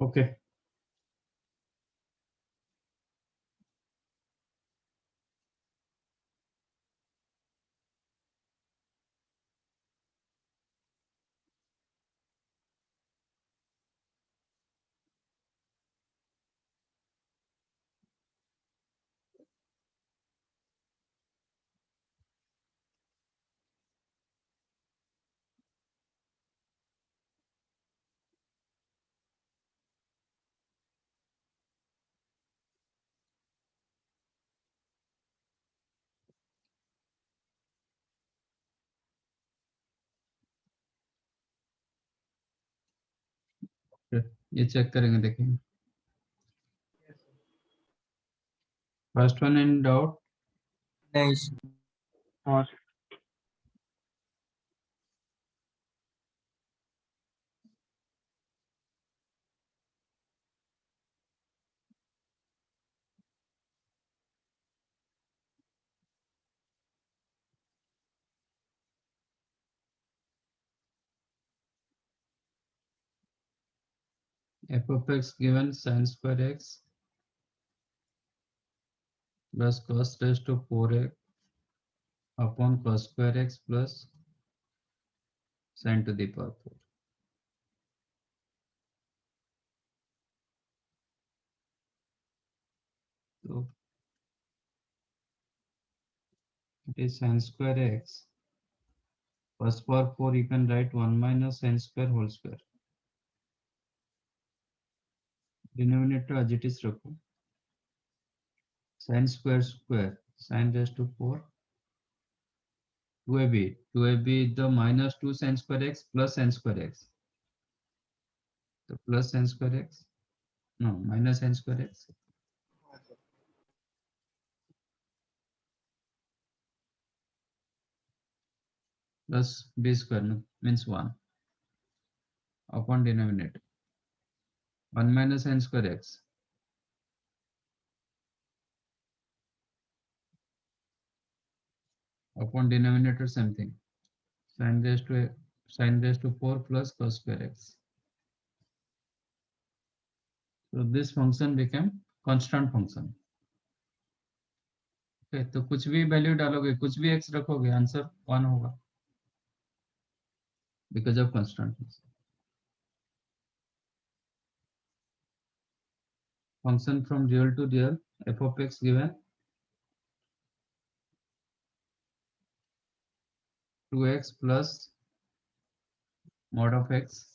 Okay ये check करेंगे, देखेंगे। First one in doubt. नहीं हाँ f of x given sin square x plus cos raised to 4x upon cos square x plus sin to the power 4. So it is sin square x first power 4, you can write 1 minus sin square whole square. Denominator as it is रखो, sin square square sin raised to 4 2ab the minus 2 sin square x plus sin square x, so plus sin square x, no, minus sin square x plus b square, no, means 1 upon denominator 1 minus sin square x upon denominator same thing, sin raised to 4 plus cos square x. So this function became constant function. Okay, तो कुछ भी value डालोगे, कुछ भी x रखोगे, answer 1 होगा because of constant function. Function from real to real, f of x given 2x plus mod of x,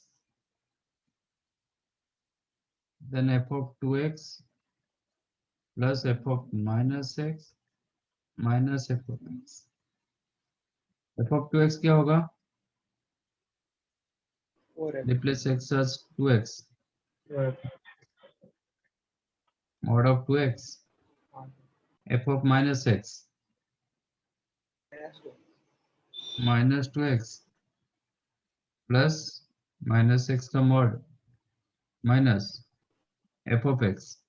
then f of 2x plus f of minus x minus f of x. f of 2x क्या होगा? 4x Replace x as 2x. Mod of 2x f of minus x minus 2x plus minus x का mod minus f of x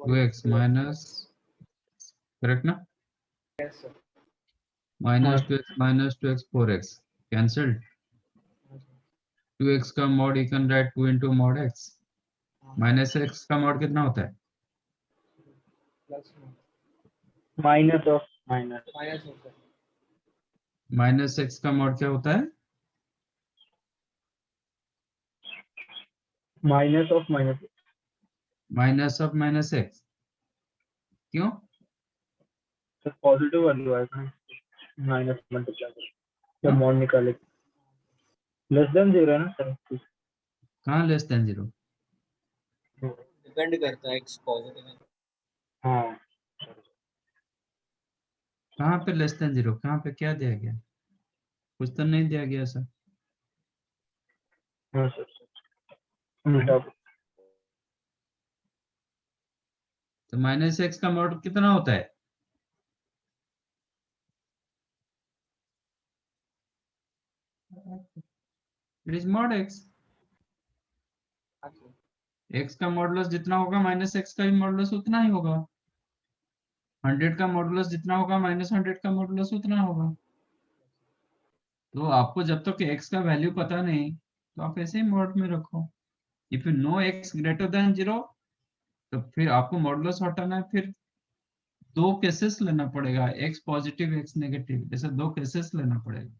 2x minus, correct ना? yes sir minus 2x 4x cancelled. 2x का mod you can write 2 into mod x. minus x का mod कितना होता है? plus minus of minus minus होता है minus x का mod क्या होता है? Minus of minus minus of minus x. क्यों? सर पॉजिटिव वैल्यू आएगा माइनस मल्टीप्लाई जब हाँ? मॉड निकाले लेस देन 0 है ना सर. कहाँ लेस देन 0? डिपेंड करता है x पॉजिटिव है हाँ कहाँ पे लेस देन 0? कहाँ पे क्या दिया गया? कुछ तो नहीं दिया गया सर. हाँ सर उल्टा तो माइनस x का mod कितना होता है? It is mod x. x का मॉडुलस जितना होगा माइनस x का भी मॉडुलस उतना ही होगा. 100 का मॉडुलस जितना होगा माइनस 100 का मॉडुलस उतना होगा. तो आपको जब तक x का वैल्यू पता नहीं तो आप ऐसे ही मॉड में रखो. If you know x greater than 0, तो फिर आपको मॉडुलस हटाना है, फिर दो केसेस लेना पड़ेगा, x पॉजिटिव x नेगेटिव, ऐसे दो केसेस लेना पड़ेगा।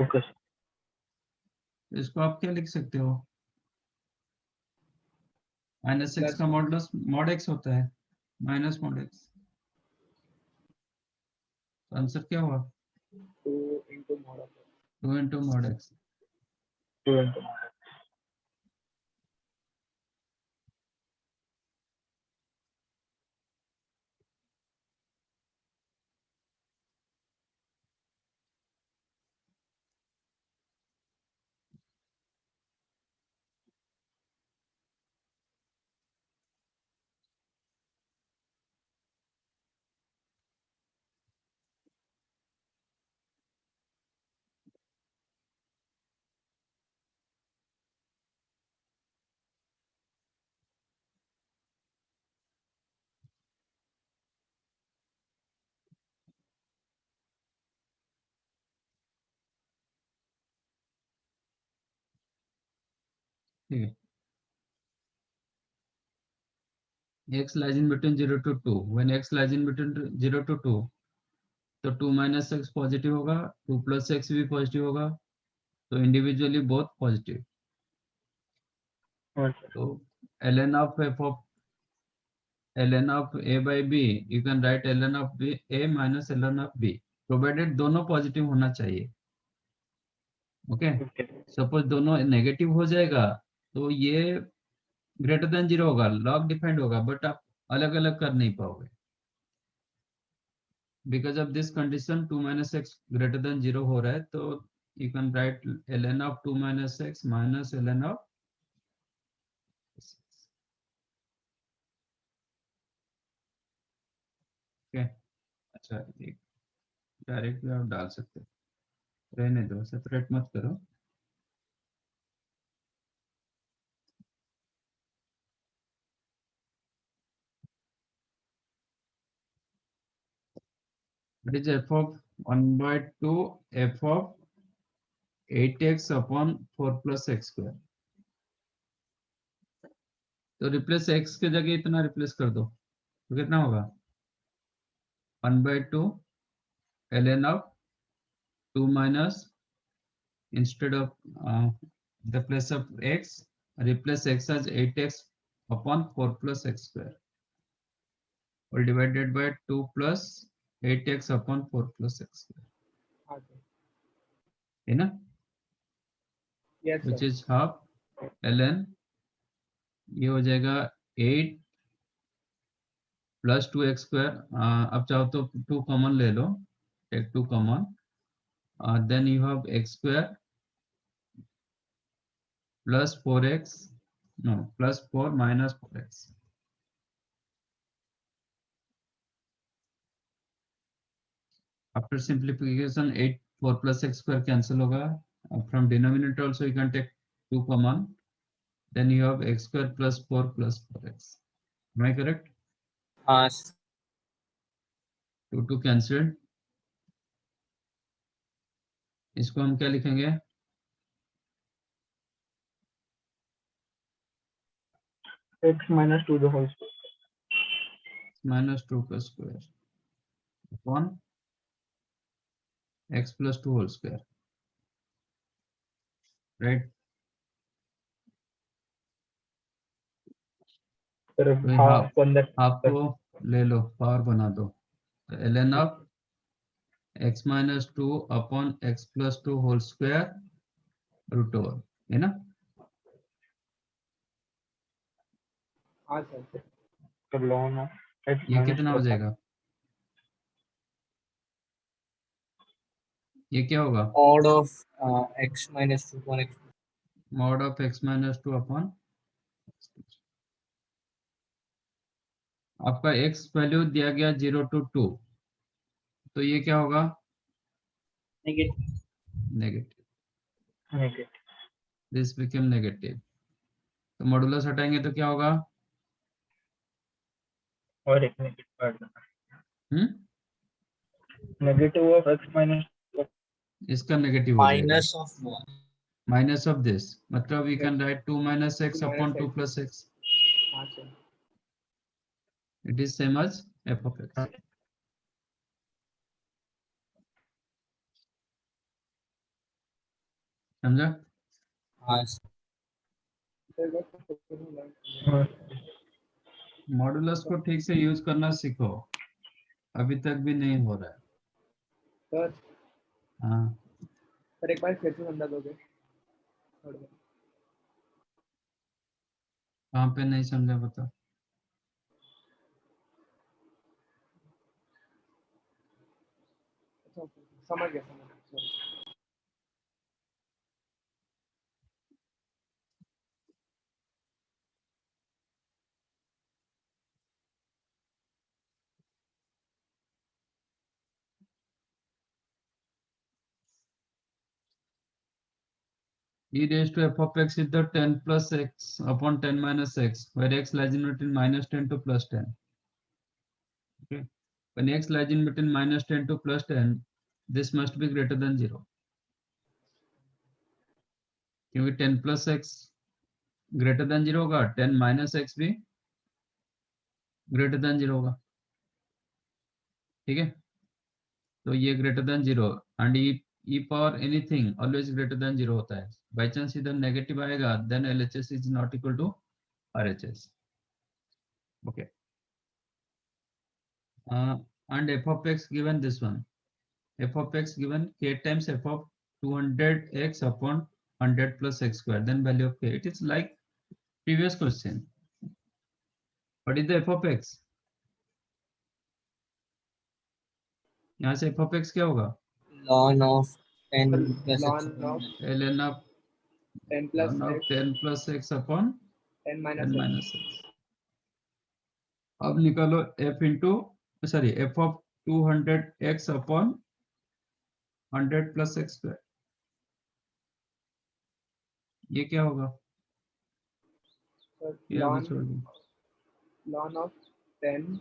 ओके तो इसको आप क्या लिख सकते हो, माइनस एक्स Plus का one. मॉडुलस मॉड x होता है, माइनस मॉड x। तो आंसर क्या हुआ, 2 into mod of x. 2 into mod x। 2 into ठीक है, x lies in between 0 to 2, when x lies in between 0 to 2, तो 2 minus x पॉजिटिव होगा, 2 plus x भी पॉजिटिव होगा, तो इंडिविजुअली बोथ पॉजिटिव। okay. तो ln of f of ln of a by b, you can write ln of b a minus ln of b, provided दोनों positive होना चाहिए। Okay, Okay. Suppose दोनों negative हो जाएगा तो ये ग्रेटर देन 0 होगा, लॉग डिफाइंड होगा, बट आप अलग अलग कर नहीं पाओगे। Because of this condition 2 minus x greater than 0 हो रहा है, तो you can right ln of 2 minus x minus ln of okay. अच्छा, डायरेक्ट भी आप डाल सकते हो, रहने दो, सेपरेट मत करो। What is f of 1 by 2 f of 8x upon 4 plus x square? तो रिप्लेस x के जगह इतना रिप्लेस कर दो, तो कितना होगा 1 by 2 ln of 2 minus, instead of the place of x, replace x as 8x upon 4 plus x square, all divided by 2 plus 8x upon 4 plus x square, Okay. है ना, Yes, which sir. is half ln, ये हो जाएगा 8 plus 2x square, अब चाहो तो 2 common ले लो, take 2 common, then you have x square plus 4x, no, plus 4 minus 4x, after simplification 8 4 plus x square cancel होगा, from denominator also you can take 2 common, then you have x square plus 4 plus 4x, am I correct? 2 2 cancelled, इसको हम क्या लिखेंगे, X minus 2 the whole square. minus 2 का square upon x plus 2 whole square, right? Sir, तो half on that. आपको ले लो, power बना दो, ln of x minus 2 upon x plus 2 whole square root over, है ना, हाँ sir. Sir, ln of X ये minus कितना 2 हो जाएगा, ये क्या होगा, Mod of x minus 2 upon x. mod of x minus 2 upon, आपका x वैल्यू दिया गया 0 to 2, तो ये क्या होगा, Negative. Negative, negative. This become negative, तो मॉडुलस हटाएंगे तो क्या होगा, और एक negative part hmm, negative of X minus 2. इसका नेगेटिव हो जाएगा, Minus of 1. minus of this, matlab we Yes. can write 2 minus x 2 upon minus 2 x. plus x. हाँ sir. It is same as f of x. समझा? हाँ sir. Sir, what the question is like? हाँ, modulus को ठीक से use करना सीखो, अभी तक भी नहीं हो रहा है. Sir, हाँ, sir एक बार फिर से समझा दोगे? थोड़ा सा. कहाँ पे नहीं समझा बता. अच्छा, समझ गया. Sorry. e raised to f of x is the 10 plus x upon 10 minus x, where x lies in between minus 10 to plus 10. Okay. When x lies in between minus 10 to plus 10, this must be greater than 0. क्योंकि 10 plus x greater than 0 होगा, 10 minus x भी greater than 0 होगा. ठीक है, तो ये greater than 0 and e power anything always greater than 0 होता है. By chance इधर negative आएगा, then LHS is not equal to RHS. Okay. And f of x given this one, f of x given k times f of 200x upon 100 plus x square, then value of k. It is like previous question. What is the f of x? यहाँ से f of x क्या होगा? Ln of 10 plus ln x. of ln of 10 plus ln of x. 10 plus x upon 10 minus 10 x. minus x. अब निकालो f into sorry f of 200x upon 100 plus x square. ये क्या होगा? Sir, ये अभी छोड़ दो. ln of 10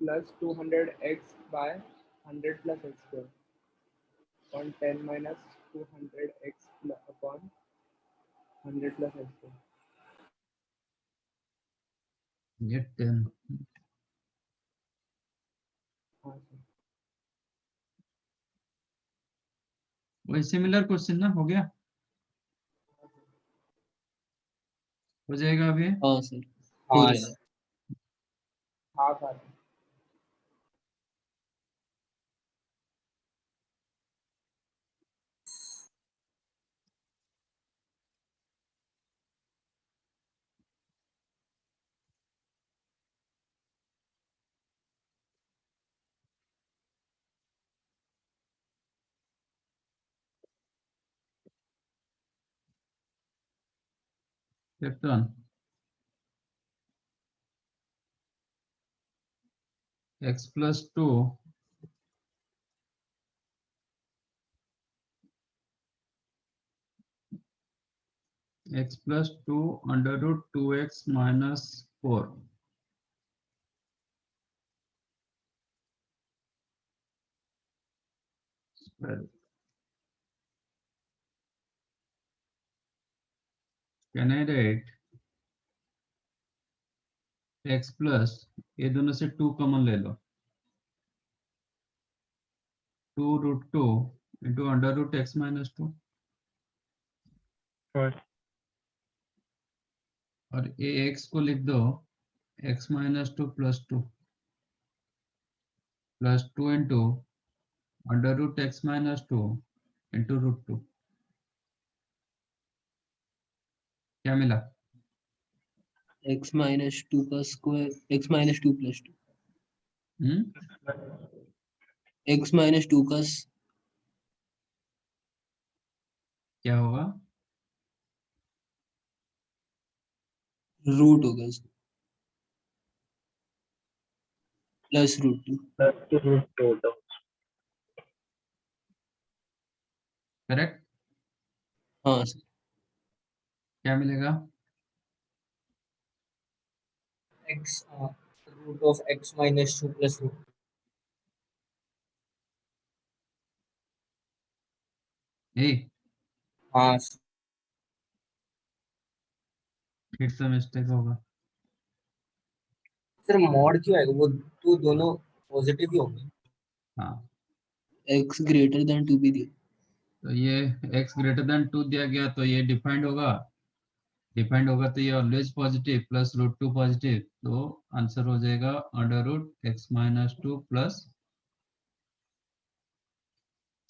plus 200x by 100 plus x square upon 10 minus 200x upon 100 plus x square. ये 10. हाँ sir. वही सिमिलर क्वेश्चन ना हो गया, हो जाएगा अभी. हाँ सर हो हाँ जाएगा. हाँ sir. Fifth one, x plus 2 x plus 2 under root 2x minus 4. Well, can I write x plus, ये दोनों से 2 कॉमन ले लो, 2 root 2 into under root x minus 2, first और ये x को लिख दो x minus 2 plus 2 plus 2 into under root x minus 2 into root 2. क्या मिला? x minus 2 का square x minus 2 plus 2 x minus 2 का क्या होगा? रूट होगा प्लस रूट 2. plus root 2 होता है. करेक्ट. हाँ सर. क्या मिलेगा? X root of x minus 2 plus root. ए हाँ sir. फिर से मिस्टेक होगा। सर मॉड क्यों आएगा, वो तो दोनों पॉजिटिव ही होंगे। हाँ, x ग्रेटर देन 2 भी दिया। तो ये x ग्रेटर देन 2 दिया गया, तो ये डिफाइंड होगा। डिफाइंड होगा तो ये ऑलवेज पॉजिटिव प्लस √2 पॉजिटिव, तो आंसर हो जाएगा √(x-2) प्लस।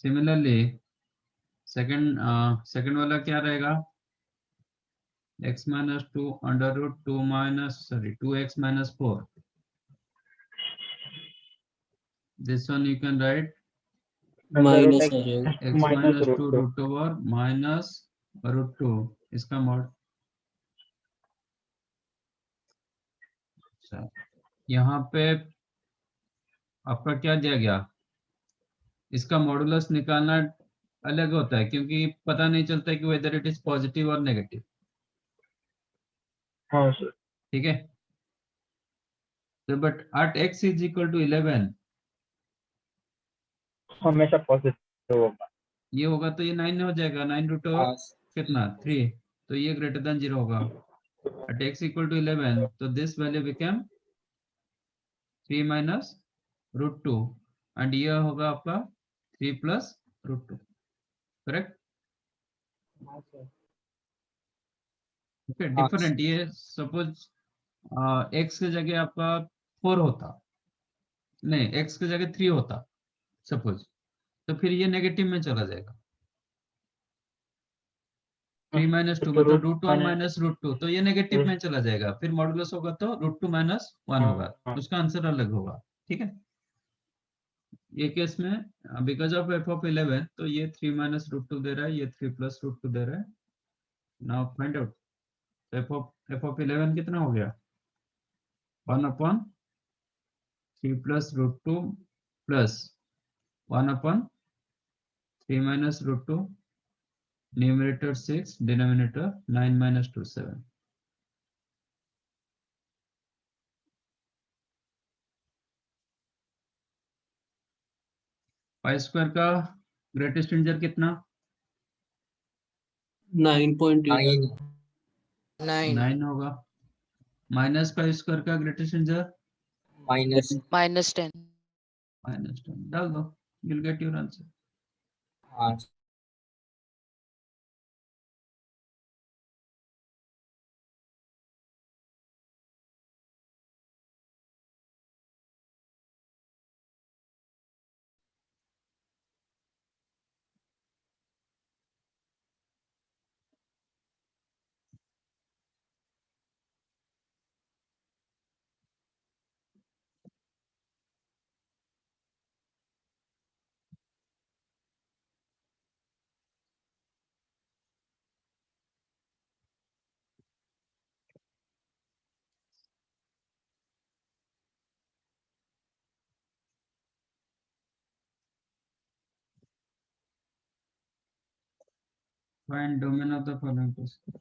सिमिलरली सेकंड वाला क्या रहेगा? (x-2) √2 minus, sorry, 2x-4. This one you can write minus x आ जाएगा। (x-2) -√2. √2 minus √2 इसका मॉड। अच्छा, यहाँ पे आपका क्या दिया गया? इसका मॉडुलस निकालना अलग होता है, क्योंकि पता नहीं चलता है कि वेदर इट इज पॉजिटिव और नेगेटिव। हाँ सर, ठीक है, तो but at x is equal to 11 हमेशा पॉजिटिव होगा। ये होगा, तो ये 9 हो जाएगा। 9 हाँ कितना 3, तो ये ग्रेटर देन 0 होगा। at x इक्वल टू 11, तो this value become 3 minus √2, and ये होगा आपका 3 plus √2, करेक्ट? हाँ सर। ओके, हाँ डिफरेंट। ये सपोज x की जगह आपका 4 होता, नहीं x की जगह 3 होता सपोज, तो फिर ये नेगेटिव में चला जाएगा। 3 minus 2 तो मतलब रूट √1 minus √2, तो ये नेगेटिव में चला जाएगा। फिर मॉडुलस होगा तो √2 minus 1 होगा, उसका आंसर अलग होगा। ठीक है, ये केस में बिकॉज ऑफ f(11), तो ये 3 minus √2 दे रहा है, ये 3 plus √2 दे रहा है। नाउ फाइंड आउट f(11) कितना हो गया? 1/3 plus √2 plus 1/3 minus √2, numerator 6, denominator 9 minus 2 7। Pi square का ग्रेटेस्ट इंटीजर कितना? 9.8। 9 9 होगा। माइनस पाई स्क्वायर का ग्रेटेस्ट इंटीजर -10। -10 डाल दो, you'll get your answer। हाँ Find domain of the following question।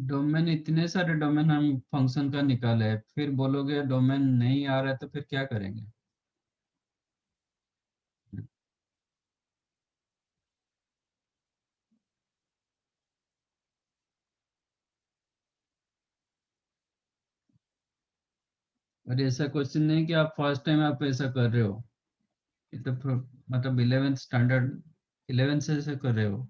Domain, इतने सारे डोमेन हम फंक्शन का निकाले हैं, फिर बोलोगे डोमेन नहीं आ रहा है तो फिर क्या करेंगे? और ऐसा क्वेश्चन नहीं कि आप फर्स्ट टाइम आप ऐसा कर रहे हो, ये तो मतलब 11th स्टैंडर्ड 11 से ऐसा कर रहे हो।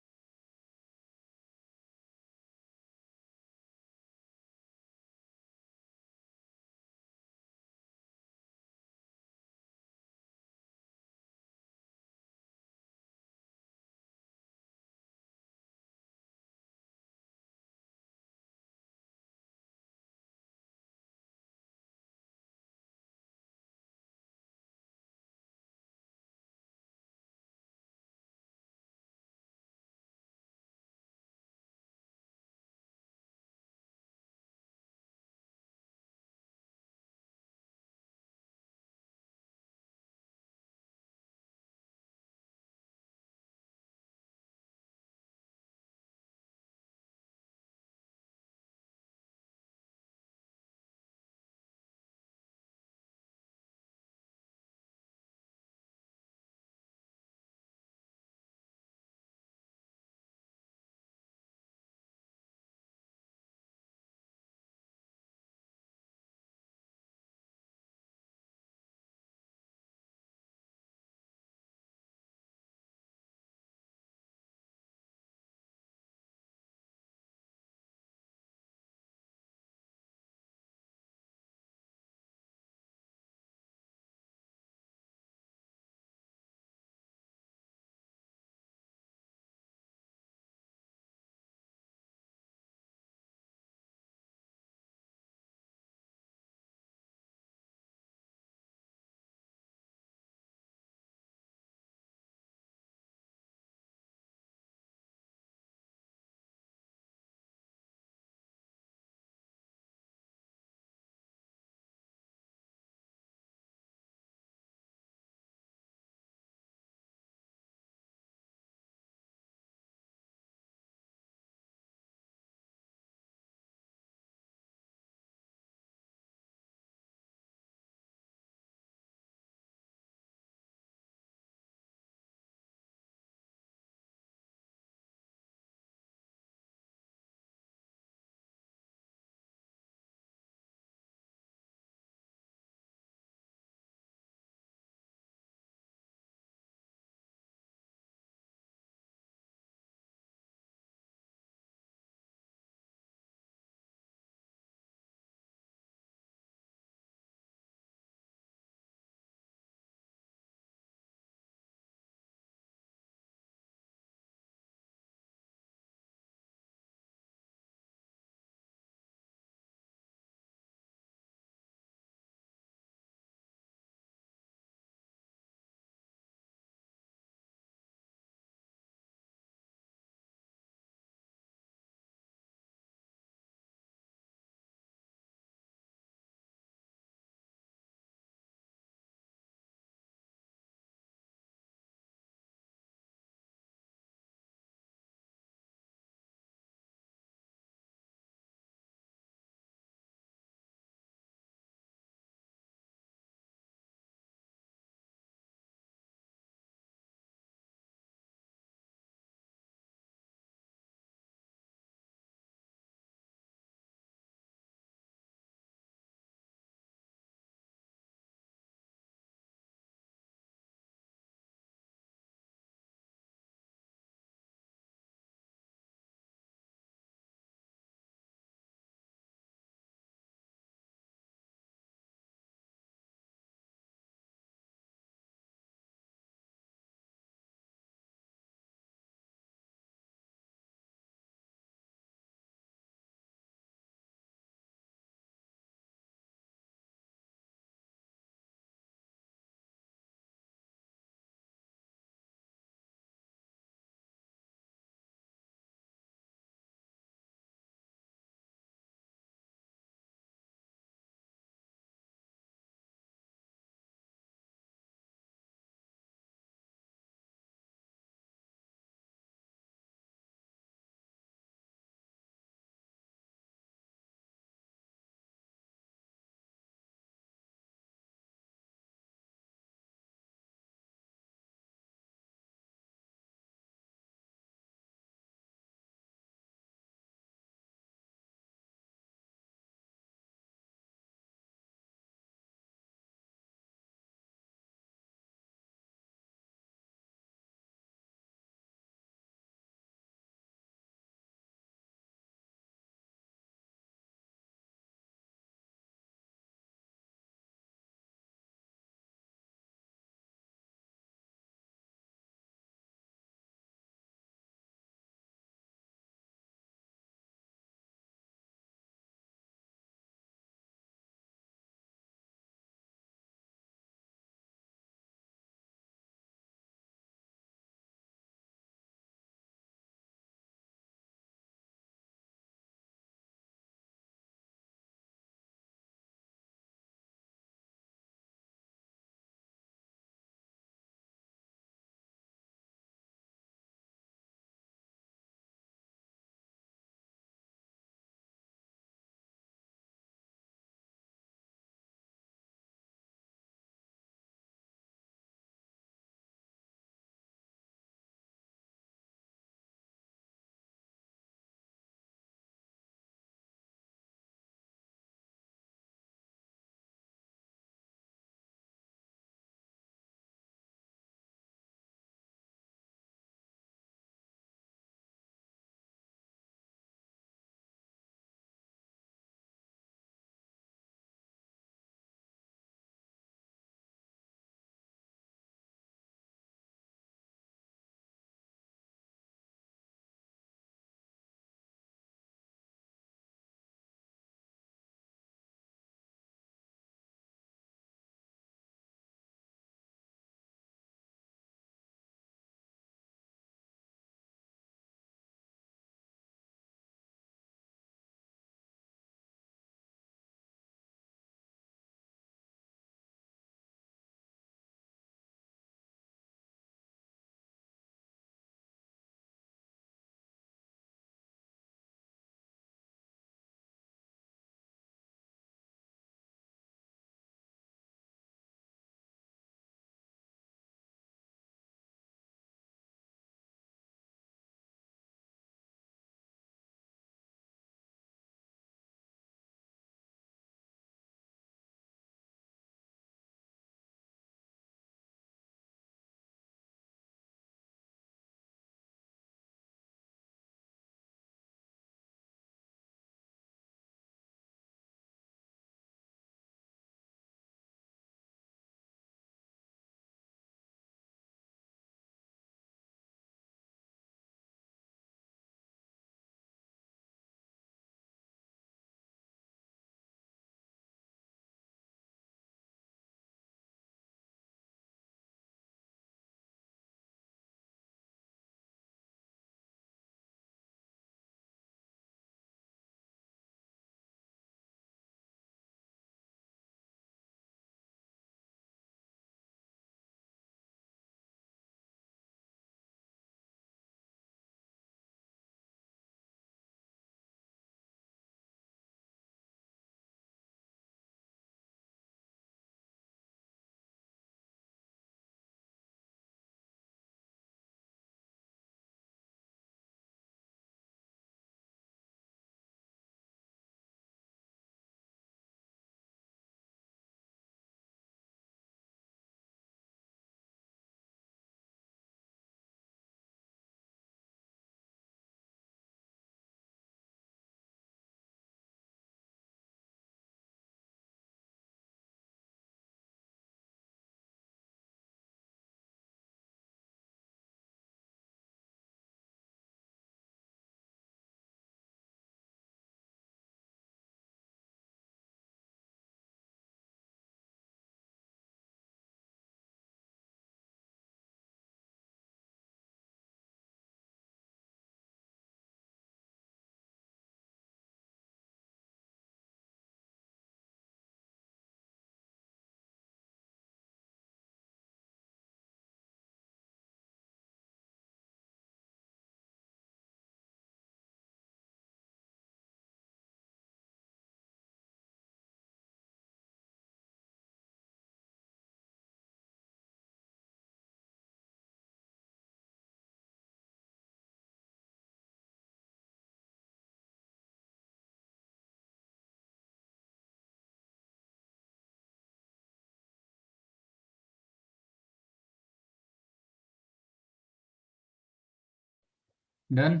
डन।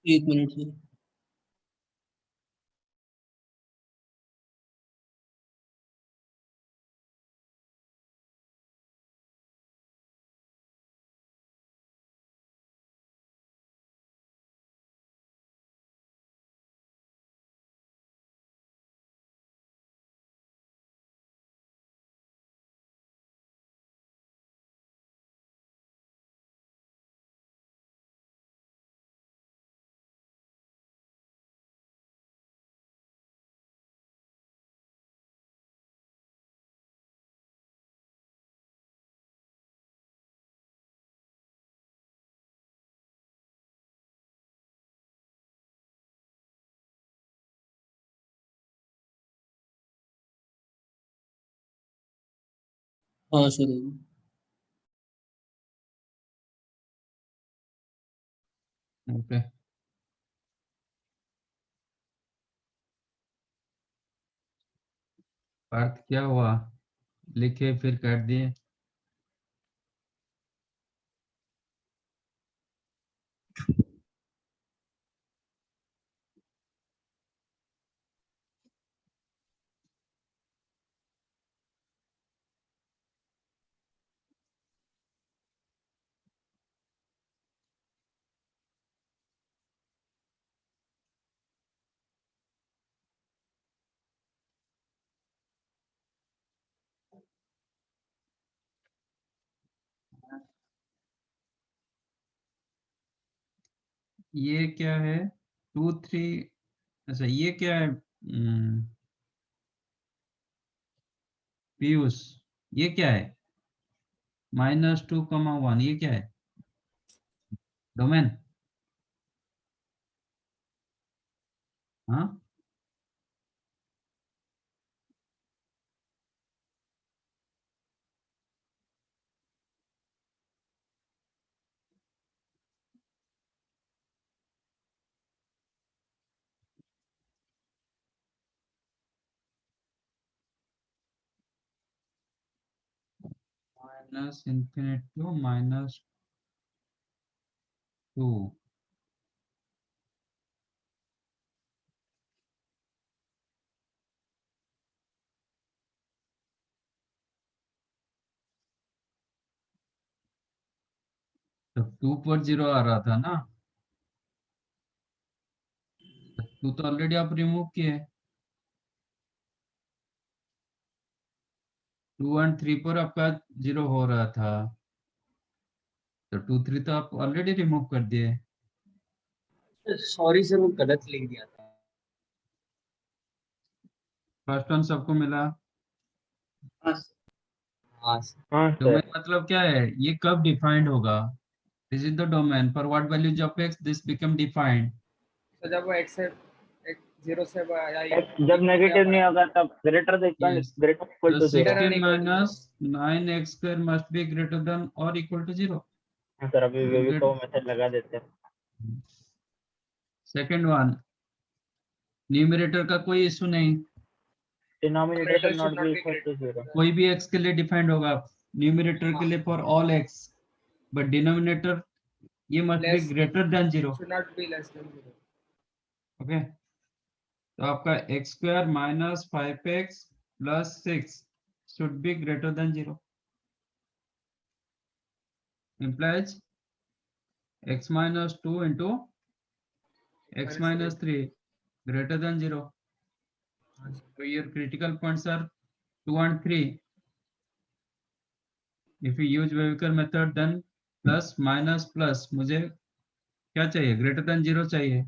1 minute sir. हाँ सर। ओके, पार्थ क्या हुआ? लिखे फिर काट दिए। ये क्या है? 2 3, अच्छा ये क्या है? पीयूष, ये क्या है? -2, 1, ये क्या है? डोमेन? हाँ, -∞ to -2। तो 2 पर 0 आ रहा था ना, 2 तो ऑलरेडी आप रिमूव किए। 2 और 3 पर आपका 0 हो रहा था, तो 2 3 तो आप ऑलरेडी रिमूव कर दिए। सॉरी सर, वो गलत लिख दिया था। फर्स्ट वन सबको मिला। हाँ सर। हाँ सर। हाँ डोमेन सर। मतलब क्या है? ये कब डिफाइंड होगा? This is the domain for what values of x this become defined. तो जब वो x से x 0 से या X जब equal to या नेगेटिव नहीं बराबर होगा तब greater than Yes. Greater equal So to 0। 16 equal to minus 9x square must be greater than or equal to 0. हाँ सर, अभी बेबी को मैसेज लगा देते हैं। सेकेंड वन, न्यूमरेटर का कोई इशू नहीं, denominator should should not not be be equal to greater 0। कोई भी x के लिए डिफाइंड होगा, न्यूमरेटर के लिए for all x, but denominator ये must be less greater than 0। should not be less than 0. Okay, तो आपका x square minus 5x plus 6 should be greater than 0, implies x minus 2 into x minus 3 greater than 0. So your critical points are 2 and 3. If you use Weyukar method, then plus minus plus, मुझे क्या चाहिए? Greater than 0 चाहिए,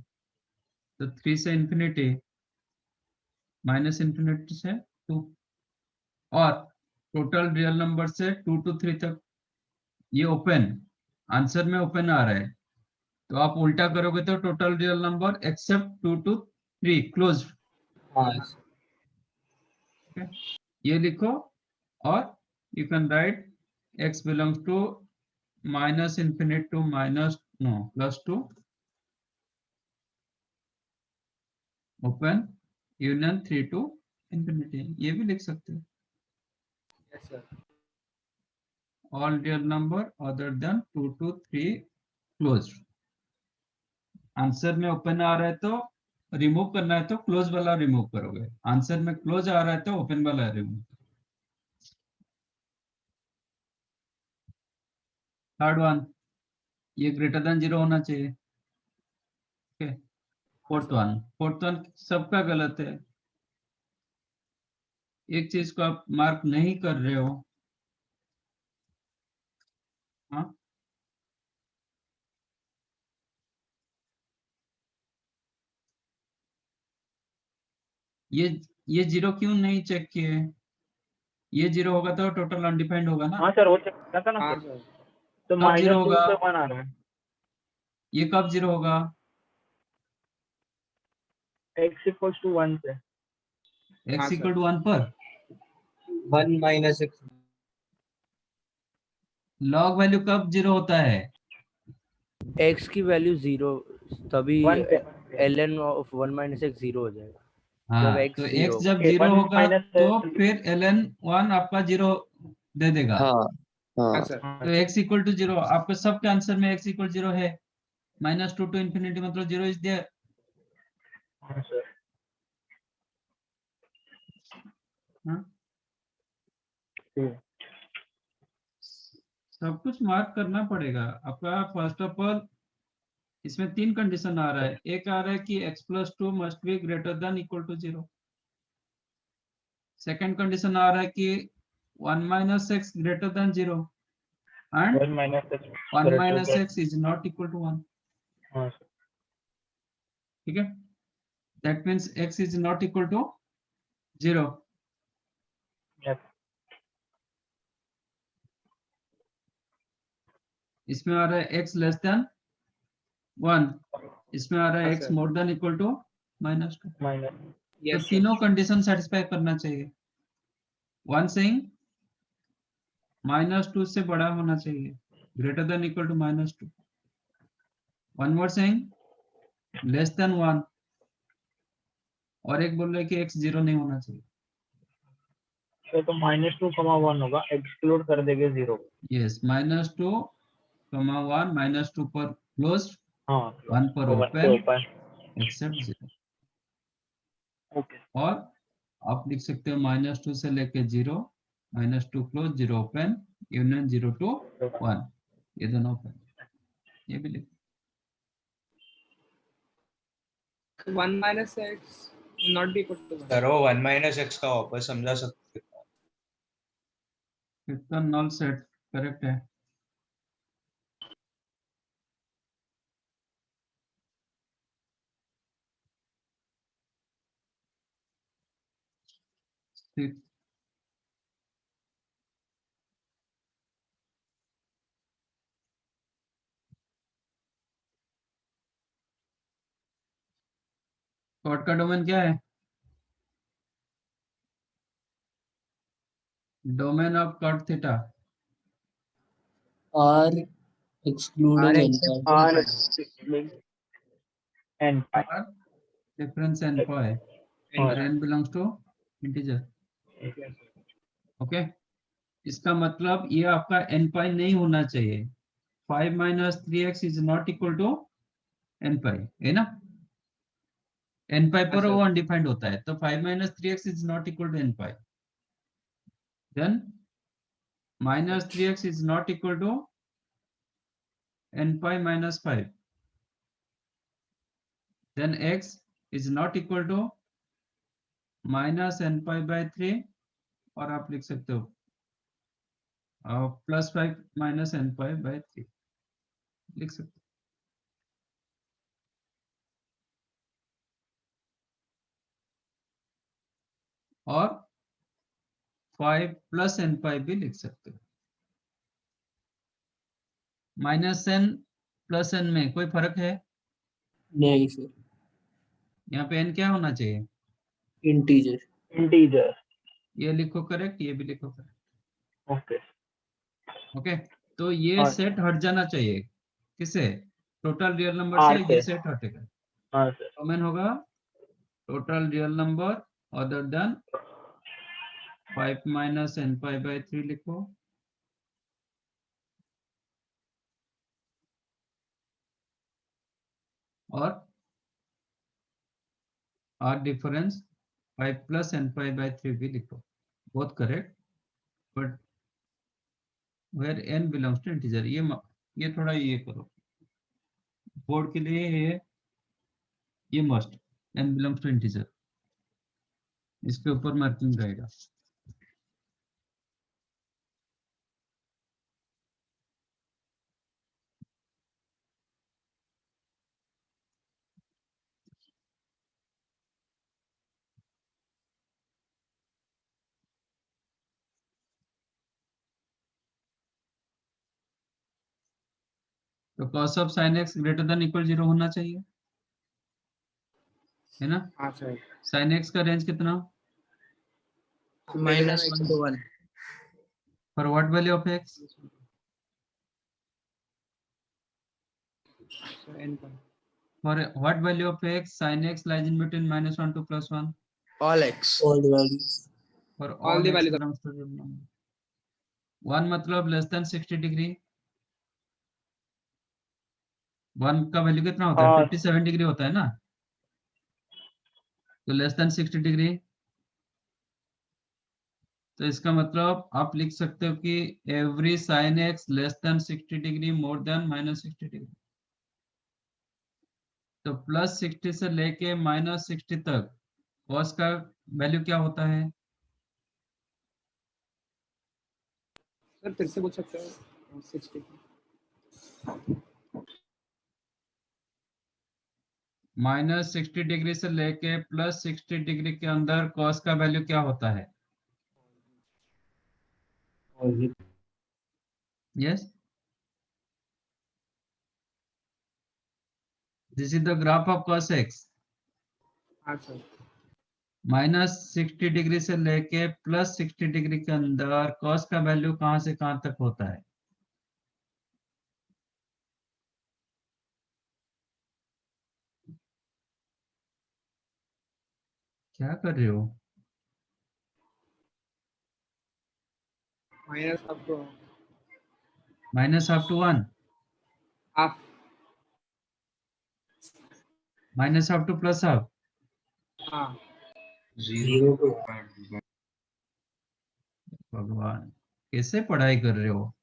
तो 3 से infinity, minus infinity से 2, और total real number से 2 to 3 तक ये ओपन, आंसर में ओपन आ रहा है, तो आप उल्टा करोगे तो total real number except 2 to 3 close. हाँ सर। ये लिखो, और you can write x belongs to minus infinite to minus no plus 2 open union 3 to infinity, ये भी लिख सकते हो। Yes sir. All real number other than 2 to 3 close. Answer में ओपन आ रहा है तो रिमूव करना है तो क्लोज वाला रिमूव करोगे, आंसर में क्लोज आ रहा है तो ओपन वाला रिमूव। थर्ड वन, ये ग्रेटर देन 0 होना चाहिए। ओके, फोर्थ वन सबका गलत है। एक चीज को आप मार्क नहीं कर रहे हो, हाँ, ये 0 क्यों नहीं चेक किए? ये 0 होगा तो टोटल अनडिफाइंड होगा ना। हाँ सर, वो चेक करना था ना हाँ सर। सर। तो कब 0 -2 होगा? से 1 आ रहा है। ये कब 0 होगा? x = 1 से। x हाँ, इक्वल सर। टू 1 पर 1 - x लॉग वैल्यू कब 0 होता है? x की वैल्यू 0, तभी 1 से ln ऑफ 1 - x 0 हो जाएगा। हाँ, जब x तो 0 x जब Okay, 0 1 होगा minus तो फिर ln 1 आपका 0 दे देगा। हाँ हाँ, हाँ सर। तो x इक्वल टू 0 आपके सबके आंसर में x इक्वल 0 है। -2 to infinity मतलब 0 इज देयर। हाँ सर। हाँ, ठीक। सब कुछ मार्क करना पड़ेगा आपका। फर्स्ट ऑफ ऑल इसमें 3 कंडीशन आ रहा है। एक आ रहा है कि x+2 must be greater than equal to 0। Second condition आ रहा है कि 1 - x greater than 0 and 1 minus x 1 greater - than- x is not equal to 1। हाँ सर। ठीक है, that means x is not equal to 0। Yes. इसमें आ रहा है x लेस देन 1, इसमें आ रहा है हाँ, x sir. More than equal to -2। तो Minus. Yes, sir. तीनों कंडीशन सेटिस्फाई करना चाहिए। वन सेइंग -2 से बड़ा होना चाहिए, greater than equal to -2। One more saying less than 1, और एक बोल रहे हैं कि x 0 नहीं होना चाहिए। सर तो -2, 1 होगा, एक्सक्लूड कर देंगे 0। यस, -2, 1 -2 पर क्लोज, हाँ 1 पर तो 1 से ओपन ओपन। एक्सेप्ट 0। ओके। और आप लिख सकते हो -2 से लेके 0, -2 क्लोज, 0 ओपन, यूनियन 0 to 1, ये दोनों ओपन। ये भी लिख 1 - x not be equal to 1। Sir वो 1 - x का वापस समझा सकते हो? इसका नल सेट करेक्ट है। ठीक, कॉट का डोमेन क्या है? Domain of cot theta R excluding R n pi. R and pi. और डिफरेंस n पाई, और n belongs to integer. Okay, इसका मतलब ये आपका n पाई नहीं होना चाहिए। 5 - 3x is not equal to n pi, है ना? n पाई पर हाँ, वो सर। अनडिफाइंड होता है, तो 5 - 3x is not equal to n pi. Then -3x is not equal to n pi - 5। Then x is not equal to -n pi by 3, और आप लिख सकते हो +5 - n pi by 3 लिख सकते हो। और 5 + n pi भी लिख सकते हो। -n + n में कोई फर्क है? नहीं सर, यहाँ पे n क्या होना चाहिए? integer. इंटीजर। ये लिखो करेक्ट, ये भी लिखो करेक्ट। ओके। ओके, तो ये हाँ सेट हट जाना चाहिए। किससे? टोटल रियल नंबर से R ये से। सेट हटेगा। हाँ सर। डोमेन होगा total real number other than 5 - n pi by 3 लिखो। और R difference 5 plus n pi by 3 भी लिखो, both correct, but where n belongs to integer. ये थोड़ा ये करो बोर्ड के लिए, ये must, n belongs to integer, इसके ऊपर मार्किंग रहेगा। तो cos of sin x greater than equal 0 होना चाहिए, है ना? हाँ सर। sin x का रेंज कितना? -1 to 1 for what value of x? n पर For what value of x sin x lies in between -1 to +1? all x All the values. For All all the x values. belongs to real number. 1 मतलब less than 60 degree. 1 का value कितना होता है? हाँ। 57 degree होता है ना, तो लेस देन 60 डिग्री। तो इसका मतलब आप लिख सकते हो कि every sin x less than 60 degree more than -60 degree. तो +60 से लेके -60 तक cos का वैल्यू क्या होता है? सर फिर से पूछ सकते हो 60? -60 डिग्री से लेके +60 डिग्री के अंदर cos का वैल्यू क्या होता है? Yes, this is the graph of cos x. हाँ सर। -60 डिग्री से लेके +60 डिग्री के अंदर cos का वैल्यू कहां से कहां तक होता है? क्या कर रहे हो? Minus up to -half to 1, half. -half to +half। हाँ 0 to 1. भगवान, कैसे पढ़ाई कर रहे हो?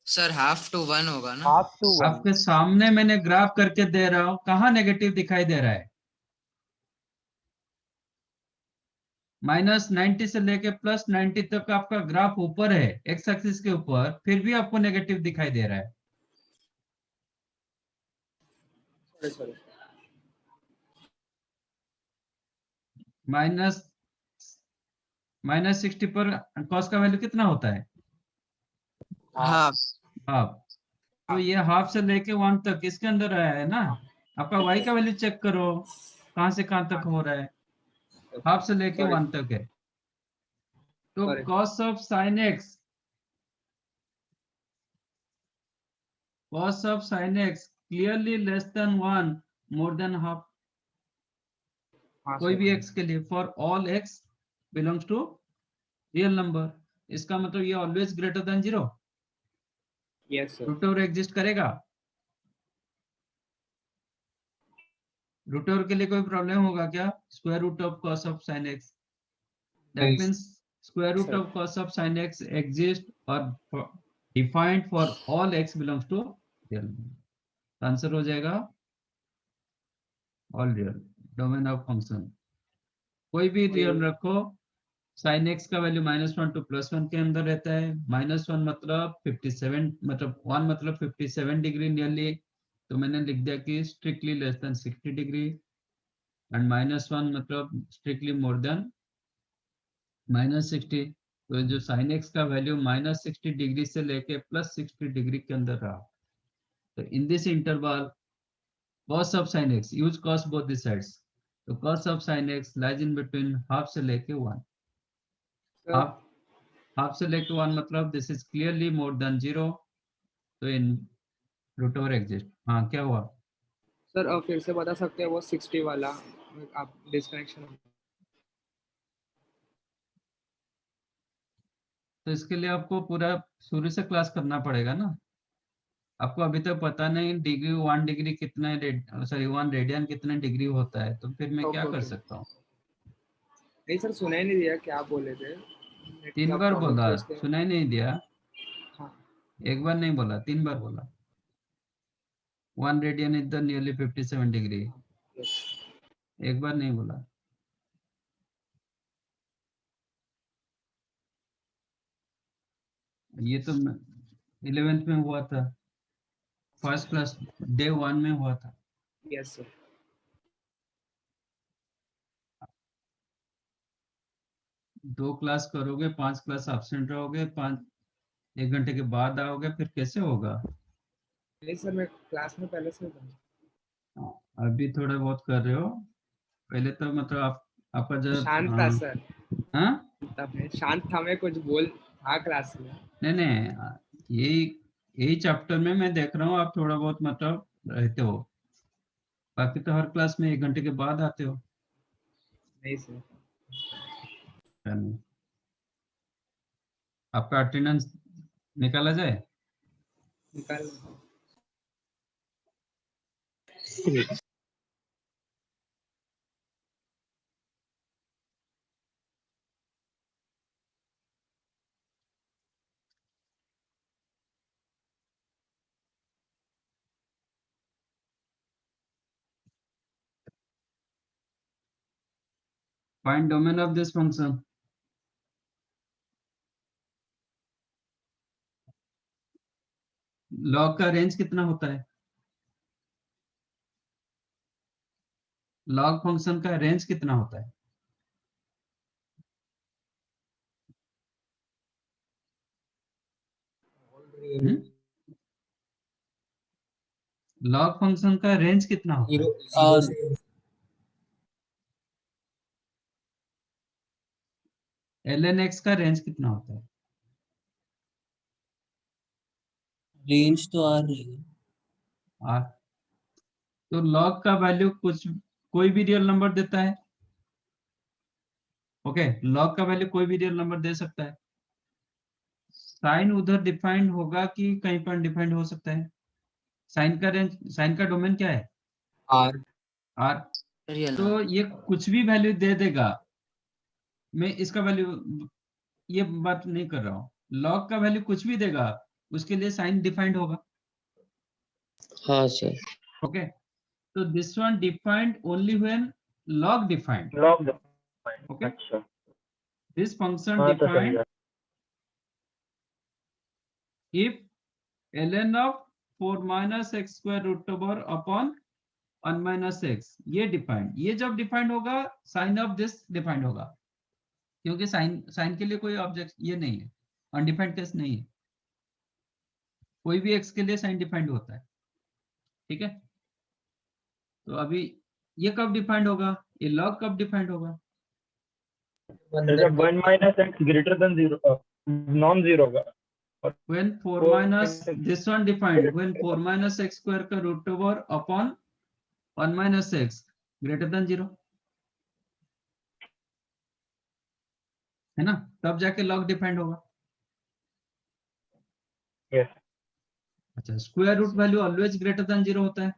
सर हाफ टू 1 होगा ना? Half to 1। आपके सामने मैंने ग्राफ करके दे रहा हूं, कहाँ नेगेटिव दिखाई दे रहा है? -90 से लेके +90 तक आपका ग्राफ ऊपर है, एक्स एक्सिस के ऊपर, फिर भी आपको नेगेटिव दिखाई दे रहा है। सॉरी। -60 पर cos का वैल्यू कितना होता है? हाफ। हाफ। तो ये हाफ से लेके 1 तक इसके अंदर आया है ना। आपका y का वैल्यू चेक करो, कहां से कहां तक हो रहा है? हाफ से लेके Sorry. 1 तक है। तो Sorry. cos of sin x clearly less than 1 more than half, हाँ कोई सर। भी x के लिए, for all x belongs to real number. इसका मतलब ये always greater than 0। Yes sir. Root over exist करेगा? रूट ओवर के लिए कोई प्रॉब्लम होगा क्या? Square root of cos of sin x, that नहीं। means square root Sir. of cos of sin x exists or defined for all x belongs to real number. Answer हो जाएगा all real. Domain of function कोई भी real रखो, sin x का value -1 to +1 के अंदर रहता है। -1 मतलब 57, मतलब 1 मतलब 57 डिग्री नियरली, तो मैंने लिख दिया कि strictly less than 60 degree, and -1 मतलब स्ट्रिक्टली मोर देन -60। तो जो sin x का वैल्यू -60 डिग्री से लेके +60 डिग्री के अंदर रहा, तो in this interval cos of sin x, use cos both the sides, तो cos of sin x lies in between half से लेके 1। सर हाफ से लेके 1 मतलब this is clearly more than 0, तो इन रूट ओवर एग्जिस्ट। हाँ क्या हुआ? सर फिर से बता सकते हैं वो 60 वाला, आप डिस्कनेक्शन। तो इसके लिए आपको पूरा शुरू से क्लास करना पड़ेगा ना। आपको अभी तक पता नहीं डिग्री 1 डिग्री कितना सॉरी 1 रेडियन कितना डिग्री होता है, तो फिर मैं क्या ओके, कर ओके। सकता हूँ? नहीं सर, सुनाई नहीं दिया क्या बोले थे। नेट 3 का बार प्रॉब्लम बोला, थी इसलिए। सुनाई नहीं दिया? हाँ, 1 बार नहीं बोला, 3 बार बोला। 1 radian is the nearly 57 degree, yes. 1 बार नहीं बोला। ये तो 11th में हुआ था, फर्स्ट क्लास डे 1 में हुआ था। Yes sir. दो क्लास करोगे, 5 क्लास एब्सेंट रहोगे, 1 घंटे के बाद आओगे, फिर कैसे होगा? नहीं सर, मैं क्लास में पहले से था। अभी थोड़ा बहुत कर रहे हो, पहले तो मतलब आपका जब शांत था सर, हाँ? तब मैं शांत था, मैं कुछ बोल था क्लास में। नहीं नहीं, यही चैप्टर में मैं देख रहा हूँ आप थोड़ा बहुत मतलब रहते हो, बाकी तो हर क्लास में 1 घंटे के बाद आते हो। नहीं सर। नहीं। आपका अटेंडेंस निकाला जाए? निकाल। Find domain of this function. Log का रेंज कितना होता है? लॉग फंक्शन का रेंज कितना होता है? लॉग फंक्शन का रेंज कितना होता है? 0 से ln x का रेंज कितना होता है? रेंज तो आ रही है। r। तो लॉग का वैल्यू कोई भी रियल नंबर देता है। ओके, लॉग का वैल्यू कोई भी रियल नंबर दे सकता है। साइन उधर डिफाइंड होगा कि कहीं पर डिफाइंड हो सकता है? साइन का रेंज, साइन का डोमेन क्या है? R r। रियल तो ये कुछ भी वैल्यू दे देगा, मैं इसका वैल्यू ये बात नहीं कर रहा हूँ। लॉग का वैल्यू कुछ भी देगा, उसके लिए साइन डिफाइंड होगा। हाँ सर। ओके, तो this one defined only when log defined. Log Okay, अच्छा this function हाँ तो defined समझा। if ln of 4 minus x square root over upon 1 minus x, ये डिफाइंड, ये जब डिफाइंड होगा साइन ऑफ दिस डिफाइंड होगा, क्योंकि साइन के लिए कोई ऑब्जेक्ट ये नहीं है, अनडिफाइंड केस नहीं है, कोई भी x के लिए साइन डिफाइंड होता है। ठीक है, तो अभी ये कब डिफाइंड होगा? ये लॉग कब डिफाइंड होगा? जब 1 minus x greater than 0 non zero होगा। When 4 4 minus minus x this one defined, when 4 minus x square का root over upon 1 minus x greater than 0, है ना? तब जाके log डिफाइंड होगा। यस अच्छा, square root value always greater than 0 होता है।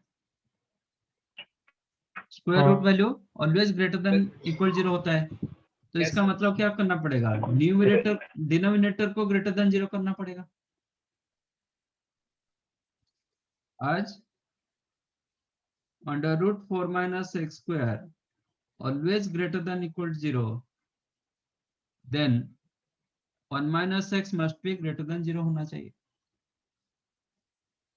स्क्वायर रूट हाँ value always greater than equal 0 होता है, तो Yes, इसका sir. मतलब क्या करना पड़ेगा? न्यूमरेटर डिनोमिनेटर को ग्रेटर देन 0 करना पड़ेगा। आज under root 4 minus x square always greater than equal 0, then 1 minus x must be greater than 0 होना चाहिए।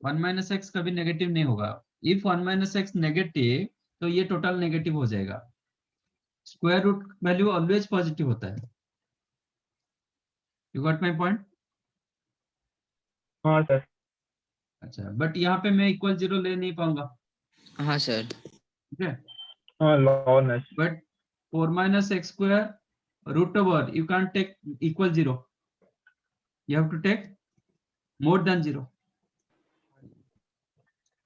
1 माइनस एक्स कभी नेगेटिव नहीं होगा। इफ 1 माइनस एक्स नेगेटिव, तो ये टोटल नेगेटिव हो जाएगा। Square root value always positive होता है। You got my point? हाँ सर। अच्छा, बट यहाँ पे मैं इक्वल 0 ले नहीं पाऊंगा। हाँ सर। ठीक है, हाँ लॉनेस but 4 minus x square root over, you can't take equal 0, you have to take more than 0।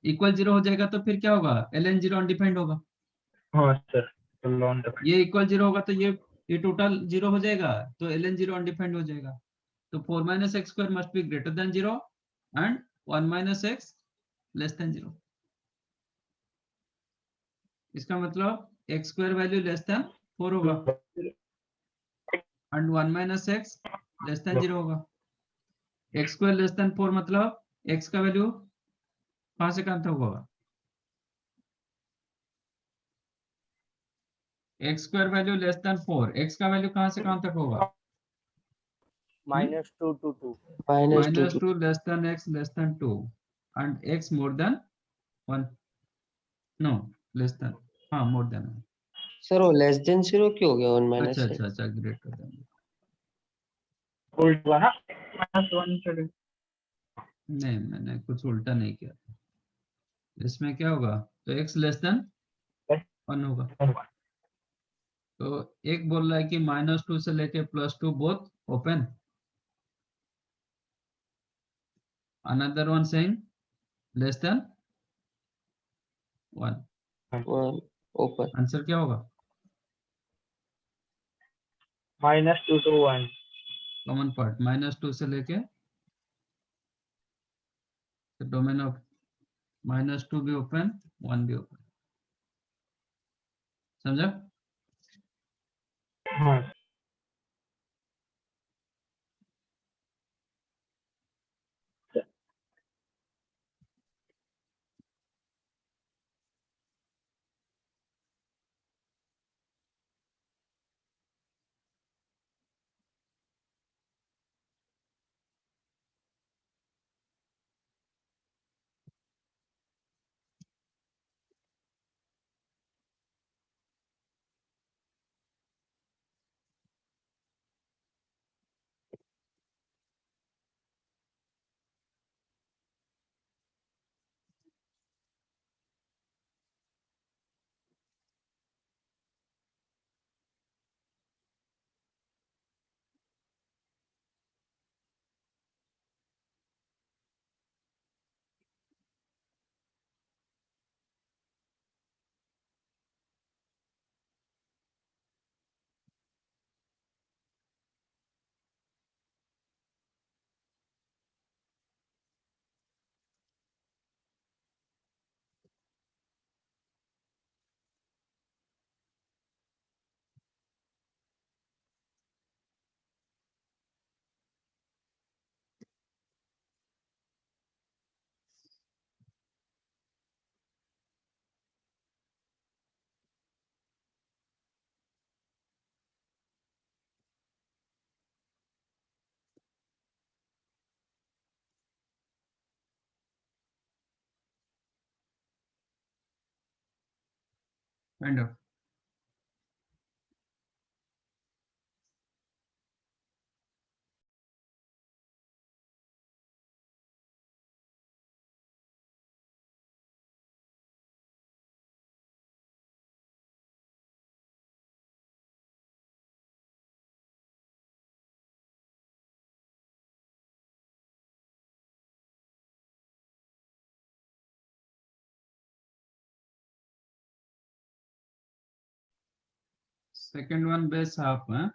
Equal 0 हो जाएगा तो फिर क्या होगा? ln 0 अनडिफाइंड होगा। हाँ सर लॉन ये इक्वल 0 होगा तो ये टोटल 0 हो जाएगा, तो ln 0 अनडिफाइंड हो जाएगा। तो 4 minus x square must be greater than 0 and 1 minus x less than 0। इसका मतलब x square value less than 4 होगा and 1 minus x less than 0 होगा। एक्स स्क्वायर लेस देन 4 मतलब एक्स का वैल्यू कहां से कहां तक होगा? X square value less than 4, x का वैल्यू कहां से कहां तक होगा? -2 to 2. Minus 2 less than x less than 2 and x more than 1। No, less than, हाँ मोर देन। सर वो लेस देन 0 क्यों हो गया 1 अच्छा माइनस अच्छा अच्छा, ग्रेटर देन। उल्टा ना -1 से नहीं, मैंने कुछ उल्टा नहीं किया। इसमें क्या होगा? तो x लेस देन 1 होगा। तो एक बोल रहा है कि -2 से लेके +2 both open, another one saying less than 1। 1 open. Answer क्या होगा? -2 to 1 कॉमन पार्ट -2 से लेके डोमेन ऑफ -2 भी ओपन, 1 भी ओपन। समझा? हाँ kind of. Second one base half है।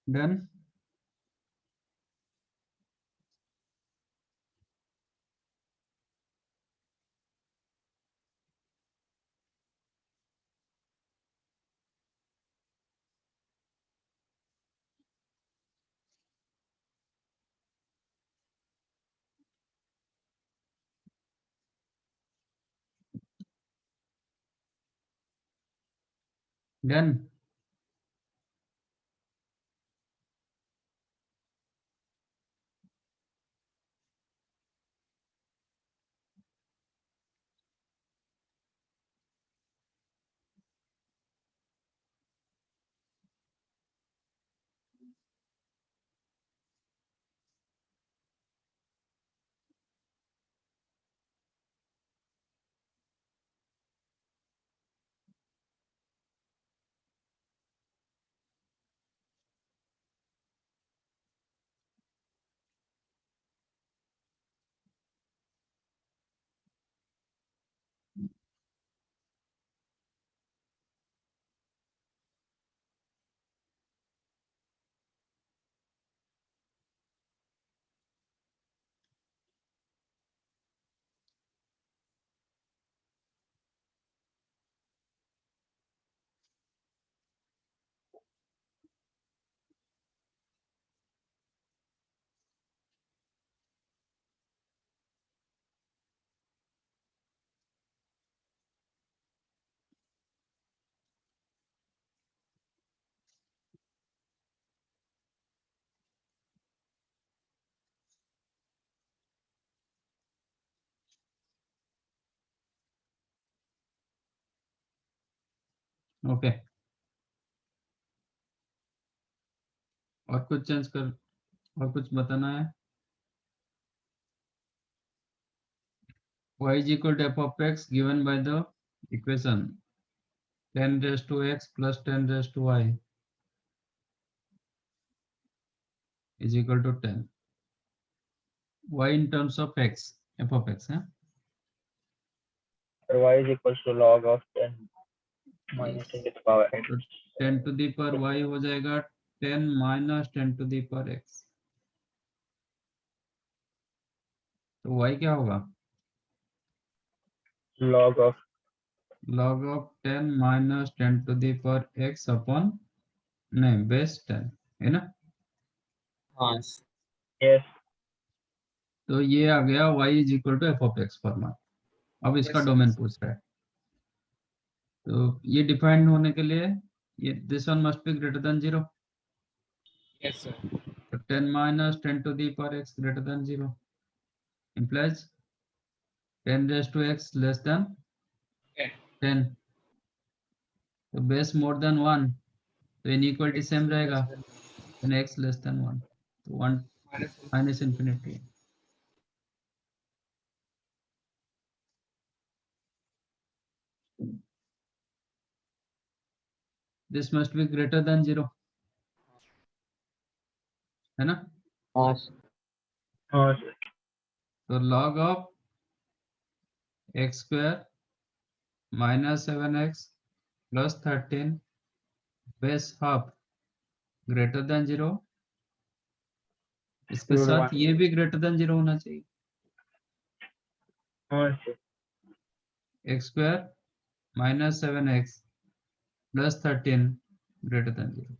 Done. Done. ओके, और कुछ चेंज कर, और कुछ बताना है? Y is equal to f of x given by the equation 10 raised to x plus 10 raised to y is equal to 10. Y in terms of x, f of x है? y is equals to log of 10 minus 10 to the power x. तो 10 to the power y हो जाएगा 10 minus 10 to the power x. तो y क्या होगा? Log of Log of 10 minus 10 to the power x upon नहीं base 10 है ना? हाँ yes. तो ये आ गया y is equal to f of x फॉर्मा. अब इसका डोमेन पूछ रहा है. तो ये डिफाइंड होने के लिए ये this one must be greater than 0. Yes, sir. So 10 minus 10 to the power x greater than 0 implies 10 raised to x less than 10. तो बेस मोर देन 1 तो इनइक्वालिटी सेम रहेगा, then x less than 1 तो 1 minus infinity. This must be greater than 0 है ना? हाँ हाँ sir. तो log of x square minus 7x plus 13 base half greater than 0. इसके Sure, साथ one. ये भी greater than 0 होना चाहिए. हाँ sir. x square minus 7x plus 13 greater than 0.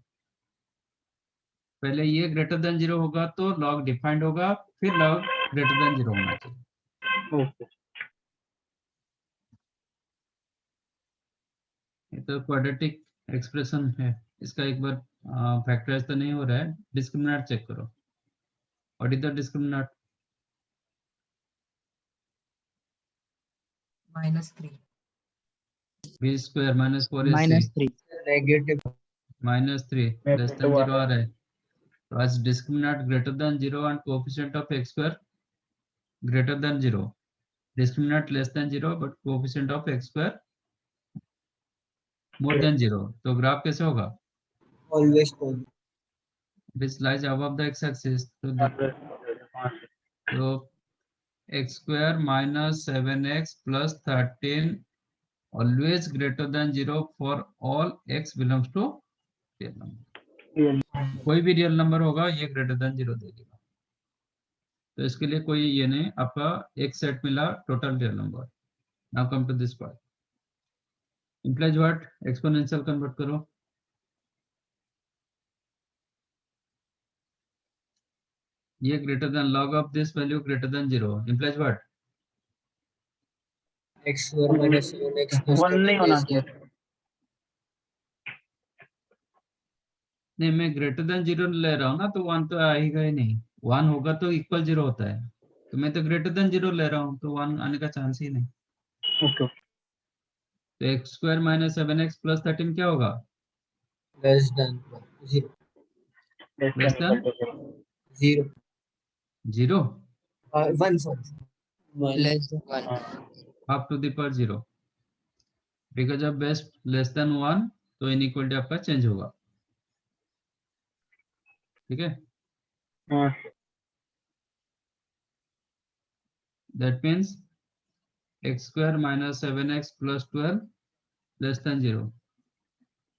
पहले ये greater than 0 होगा तो log डिफाइंड होगा, फिर log greater than 0 होना चाहिए. Okay. ये तो क्वाड्रेटिक एक्सप्रेशन है. इसका एक बार फैक्टराइज तो नहीं हो रहा है, डिस्क्रिमिनेंट चेक करो. What is the discriminant? -3 b square minus 4ac -3 negative -3 मैं लेस देन 0 आ रहा है. तो as discriminant greater than 0 and coefficient of x square greater than 0, discriminant less than 0 but coefficient of x square more than 0. तो graph कैसे होगा? Always positive. This lies above the x-axis. So x square minus 7x plus 13 always greater than 0 for all x belongs to real number. कोई भी real number होगा ये greater than 0 दे देगा। तो इसके लिए कोई ये नहीं, आपका एक सेट मिला total real number. Now come to this part, implies what? Exponential convert करो। ये greater than log of this value greater than 0 implies what? x square minus 7x plus 1 नहीं 13 होना is चाहिए। नहीं, मैं ग्रेटर देन 0 ले रहा हूँ ना, तो 1 तो आएगा ही नहीं। 1 होगा तो इक्वल 0 होता है, तो मैं तो ग्रेटर देन 0 ले रहा हूँ, तो 1 आने का चांस ही नहीं। ओके तो x square minus 7x plus 13 क्या होगा? less than 0 less than 0 0, 1 sorry One. Less than 1। Half to the power 0, because of base less than 1, तो इनइक्वालिटी आपका चेंज होगा। ठीक है, हाँ that means x square minus 7x plus 12 less than 0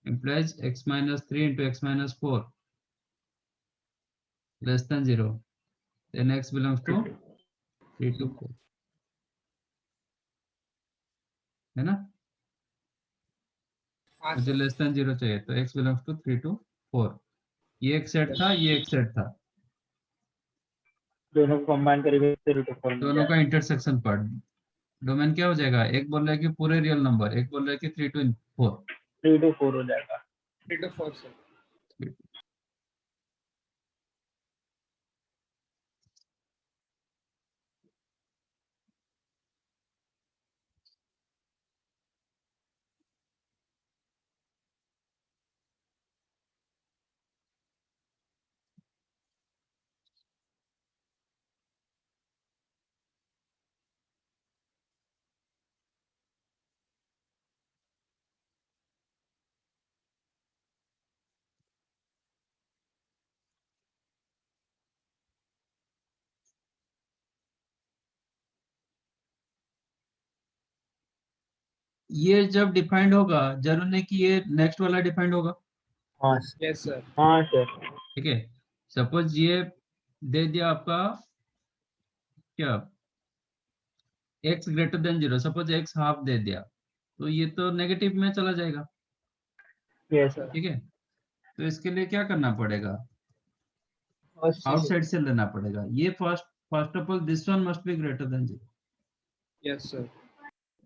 implies x minus 3 into x minus 4 less than 0, then x belongs to 3 to 4, है ना? हाँ मुझे सर। लेस देन 0 चाहिए, तो x belongs to 3 to 4। ये एक सेट था, ये एक सेट था, दोनों को कंबाइन करेंगे 3 to 4 मिल दोनों जाएगा। का इंटरसेक्शन पार्ट। डोमेन क्या हो जाएगा? एक बोल रहा है कि पूरे रियल नंबर, एक बोल रहा है कि 3 to 4। 3 to 4 हो जाएगा। 3 to 4 सर। ये जब डिफाइंड होगा, जरूर नहीं कि ये नेक्स्ट वाला डिफाइंड होगा। हाँ यस सर। हाँ सर। ठीक है, सपोज ये दे दिया आपका क्या, x greater than 0, suppose x half दे दिया, तो ये तो नेगेटिव में चला जाएगा। Yes sir. ठीक है, तो इसके लिए क्या करना पड़ेगा? first आउटसाइड से लेना पड़ेगा। ये first of all this one must be greater than 0। Yes sir.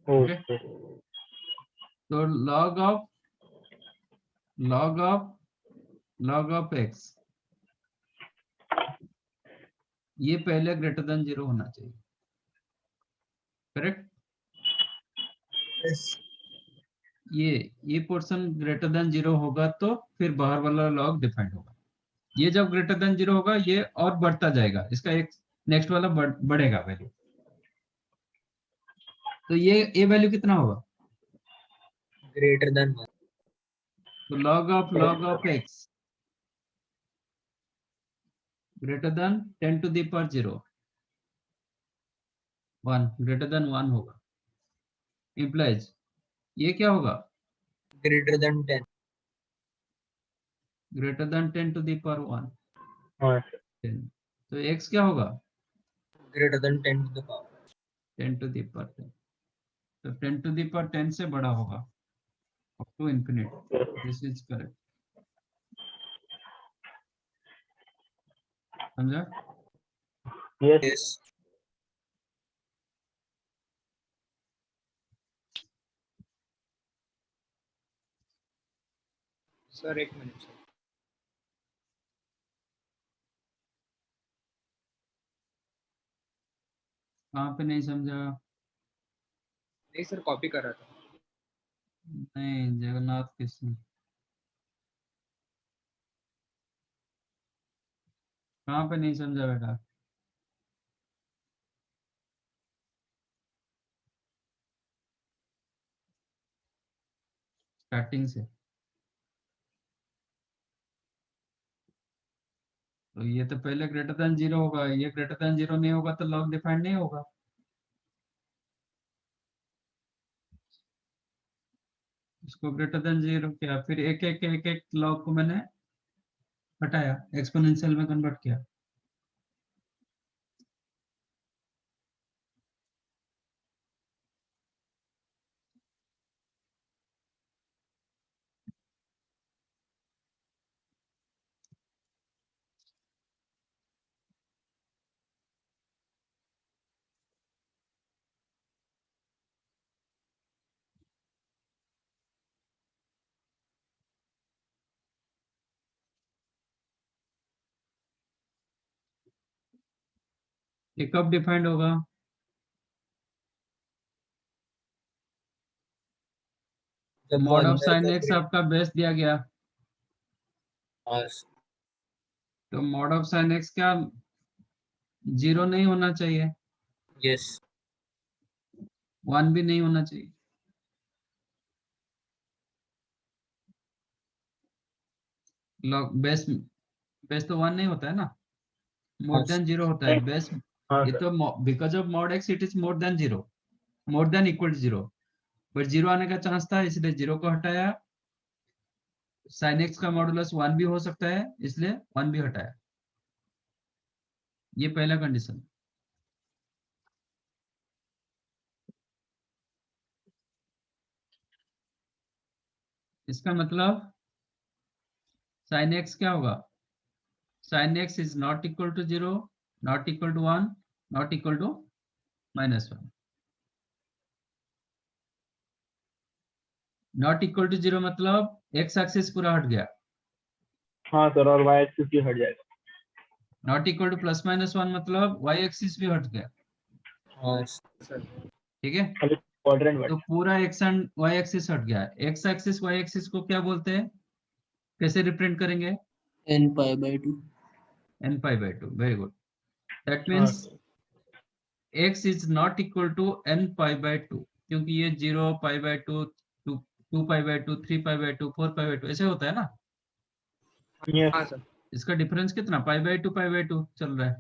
Okay, okay तो log ऑफ x, ये पहले ग्रेटर देन 0 होना चाहिए, करेक्ट? yes ये पोर्शन ग्रेटर देन 0 होगा तो फिर बाहर वाला log डिफाइंड होगा। ये जब ग्रेटर देन 0 होगा ये और बढ़ता जाएगा, इसका एक नेक्स्ट वाला बढ़ेगा वैल्यू। तो ये वैल्यू कितना होगा? greater than 1 तो log of x greater then 10 to the power 0, 1 greater than 1 होगा, इम्प्लाइज ये क्या होगा? greater than 10 greater than 10 to the power 1, हाँ सर 10। तो x क्या होगा? greater than 10 to the power 10 to the power 10, तो 10 to the power 10 से बड़ा होगा, up to infinite। This is correct, समझा? यस yes सर एक मिनट सर। कहाँ पे नहीं समझा? नहीं सर, कॉपी कर रहा था। नहीं, जगन्नाथ कृष्ण, कहाँ पे नहीं समझा बेटा? स्टार्टिंग से। तो ये तो पहले ग्रेटर देन 0 होगा, ये ग्रेटर देन 0 नहीं होगा तो लॉग डिफाइंड नहीं होगा। इसको ग्रेटर देन 0 किया, फिर एक एक लॉग को मैंने हटाया, एक्सपोनेंशियल में कन्वर्ट किया। ये कब डिफाइंड होगा? जब वो मॉड ऑफ अंदर साइन का एक्स आपका बेस दिया गया, पास तो मॉड ऑफ साइन एक्स क्या 0 नहीं होना चाहिए, यस 1 भी नहीं होना चाहिए। लॉग बेस बेस तो 1 नहीं होता है ना, मोर देन 0 होता है बेस। हाँ ये सर। तो because of mod x it is more than 0, more than equal to 0, but 0 आने का चांस था इसलिए 0 को हटाया। साइन एक्स का मॉडुलस 1 भी हो सकता है इसलिए 1 भी हटाया। ये पहला कंडीशन। इसका मतलब साइन एक्स क्या होगा? Sine x is not equal to 0, not equal to 1, not equal to -1। Not equal to 0 मतलब एक्स एक्सिस पूरा हट गया। हाँ सर, और वाई एक्सिस भी हट जाएगा। नॉट इक्वल टू +-1 मतलब वाई एक्सिस भी हट गया। हाँ ठीक है, खाली क्वाड्रेंट तो बच। पूरा एक्स एंड वाई एक्सिस हट गया। एक्स एक्सिस वाई एक्सिस को क्या बोलते हैं, कैसे रिप्रेजेंट करेंगे? n pi/2। n π/2। Very good. That हाँ means sir. x is not equal to n π/2, क्योंकि ये 0 π/2 2π/2 3π/2 4π/2 ऐसे होता है ना। यस हाँ सर। इसका डिफरेंस कितना π/2 π/2 चल रहा है,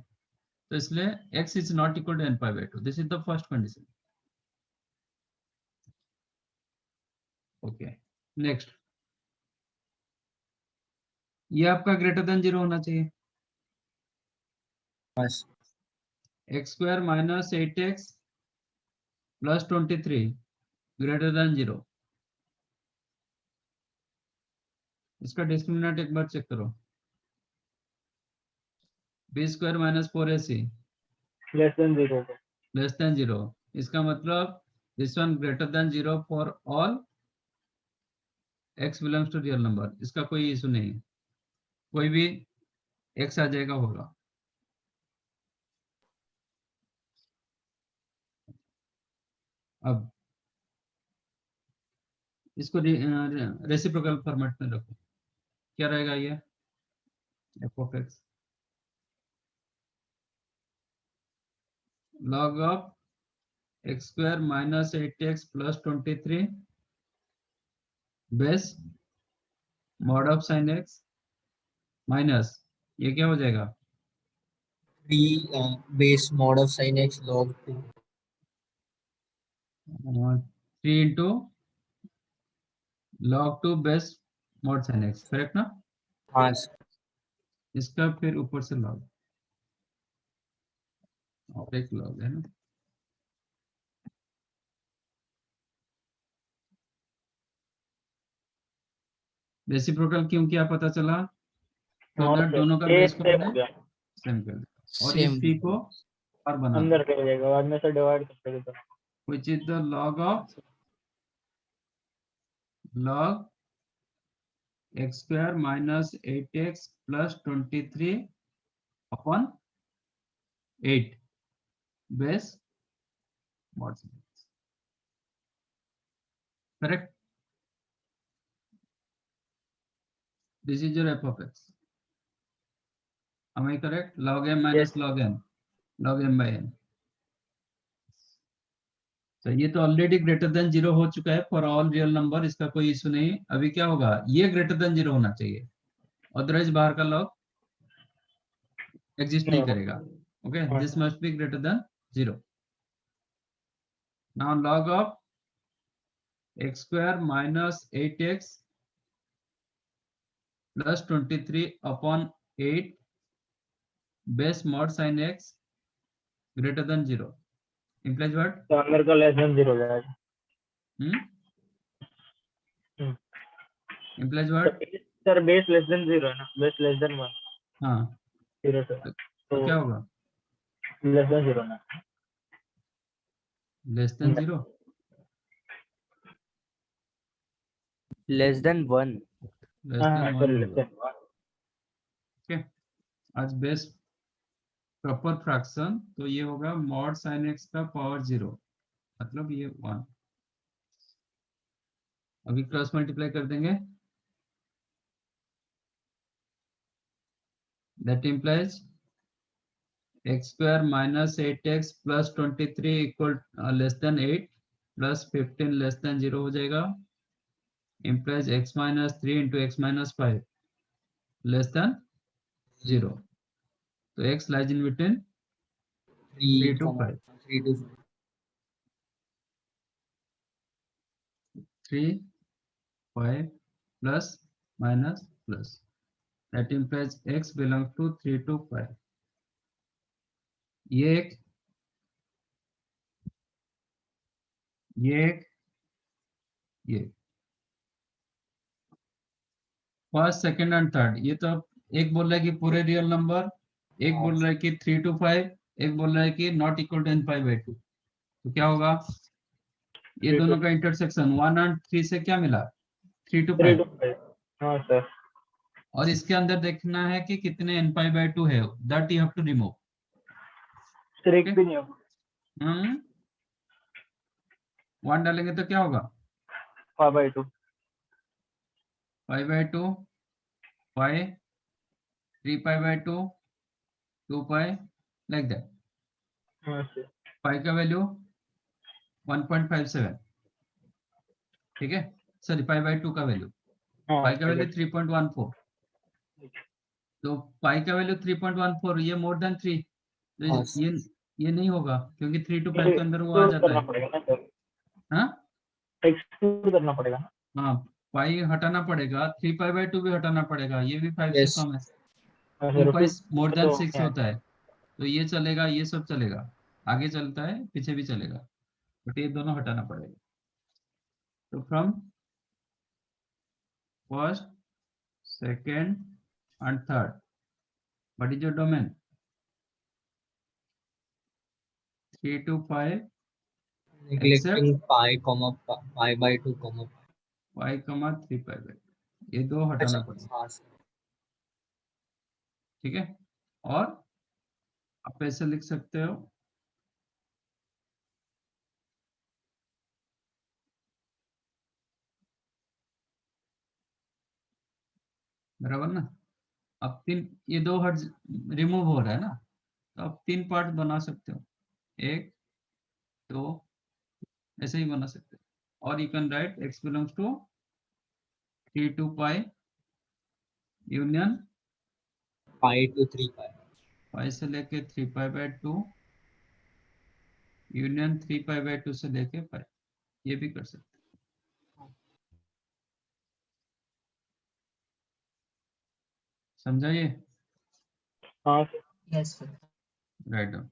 तो इसलिए x is not equal to n π/2। This is the first condition. Okay, next, ये आपका ग्रेटर देन 0 होना चाहिए। पास x² - 8x + 23 ग्रेटर देन 0। इसका डिस्क्रिमिनेंट एक बार चेक करो। b² - 4ac लेस देन 0 का। Less than 0। इसका मतलब this one greater than 0 for all x belongs to real number. इसका कोई इशू नहीं है, कोई भी x आ जाएगा होगा। अब इसको रेसिप्रोकल फॉर्मेट में रखो। क्या रहेगा ये f(x) log of x² - 8x + 23 base mod of sine x minus, ये क्या हो जाएगा? 3 base mod of sine x log 2 3 into log 2 base mod sine x, correct ना? हाँ इसका फिर ऊपर से लॉग और एक लॉग है ना। रेसिप्रोकल क्यों किया पता चला? तो हाँ दैट सर, दोनों का ए बेस को सेम हमने हो गया, सेम कर दिया और सेम। इस p को और बना दिया, अंदर चले जाएगा, बाद में से डिवाइड कर देगा। which is the log of log x² - 8x + 23 upon 8 base mod sin x, correct? This is your f of x. Am I correct? Log m minus log n, log m by n. तो ये तो already greater than 0 हो चुका है for all real number, इसका कोई issue नहीं। अभी क्या होगा, ये ग्रेटर देन 0 होना चाहिए, अदरवाइज बाहर का लॉग एग्जिस्ट नहीं करेगा। Okay, this must be greater than 0। Now log of x² - 8x plus 23/8 base mod sine x greater than 0 implies what? तो अंदर का लेस देन 0 हो जाएगा। हम्म। implies what? Sir base less than 0 है ना, बेस लेस देन 1 हाँ 0 से, तो क्या होगा? लेस देन 0 ना। Less than 0 less than 1। Less हाँ देन 1 सर लेस होगा। देन 1। ठीक है, आज बेस प्रॉपर फ्रैक्शन तो ये होगा मॉड साइन एक्स का पावर 0 मतलब ये 1। अभी क्रॉस मल्टीप्लाई कर देंगे, that implies x square minus 8x plus 23 equal less than 8 plus 15 less than 0 हो जाएगा। Implies x minus 3 into x minus 5 less than 0। तो x lies in between 3 to 5। 3 to 3 5 plus minus plus, that implies x belongs to 3 to 5। ये एक ये first second and third, ये तो एक बोल रहा है कि पूरे रियल नंबर, एक बोल रहा है कि 3 to 5, एक बोल रहा है कि नॉट इक्वल टू n/2। तो क्या होगा? ये 3 to दोनों का इंटरसेक्शन 1 और 3 से क्या मिला? 3 to 3 5। to 5। हाँ सर। और इसके अंदर देखना है कि कितने n/2 है, that you have to remove. Sir एक भी नहीं होगा। 1 डालेंगे तो क्या होगा? 5/2। 5/2 5 3π/2 2π like that। हाँ सर। पाई का वैल्यू 1.57, ठीक है, सॉरी π/2 का वैल्यू, हाँ पाई का वैल्यू 3.14। तो पाई का वैल्यू 3.14, ये मोर देन 3, तो हाँ ये नहीं होगा क्योंकि 3 to 5 के अंदर वो आ एक्सक्लूड जाता करना है। पड़ेगा ना सर, हाँ एक्सक्लूड करना पड़ेगा ना। हाँ, पाई हटाना पड़ेगा, 3π/2 भी हटाना पड़ेगा, ये भी 5 से yes कम है। हाँ सर, 2π मोर देन तो 6 क्या है? होता है, तो ये चलेगा, ये सब चलेगा, आगे चलता है पीछे भी चलेगा, बट ये दोनों हटाना पड़ेगा। तो from first second and third, what is your domain? 3 to 5 neglecting pi comma pi/2 comma y 3π/2, ये दो हटाना अच्छा पड़ेगा, हाँ सर। ठीक है। और आप ऐसे लिख सकते हो, बराबर ना। अब तीन, ये दो हट रिमूव हो रहा है ना, तो आप 3 पार्ट बना सकते हो, 1 2 ऐसे ही बना सकते हो। और you can write x belongs to 3 to pi union pi to 3 pi। pi से लेके 3π/2 यूनियन 3π/2 से लेके pi, ये भी कर सकते हो। समझा ये? हाँ sir. yes sir। Right down.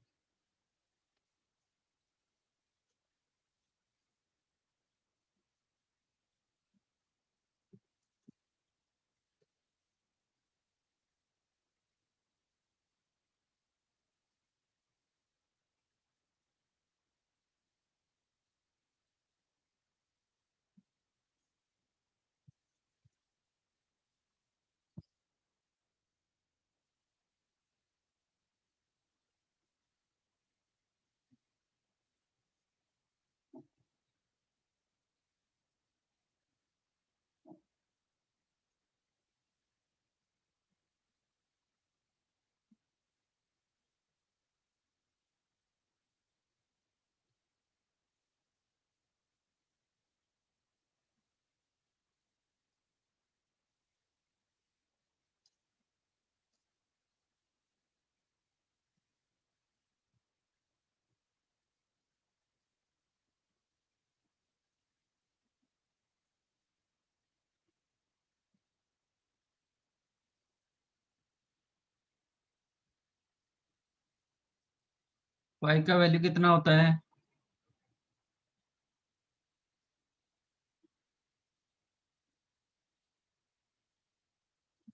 Pi का वैल्यू कितना होता है?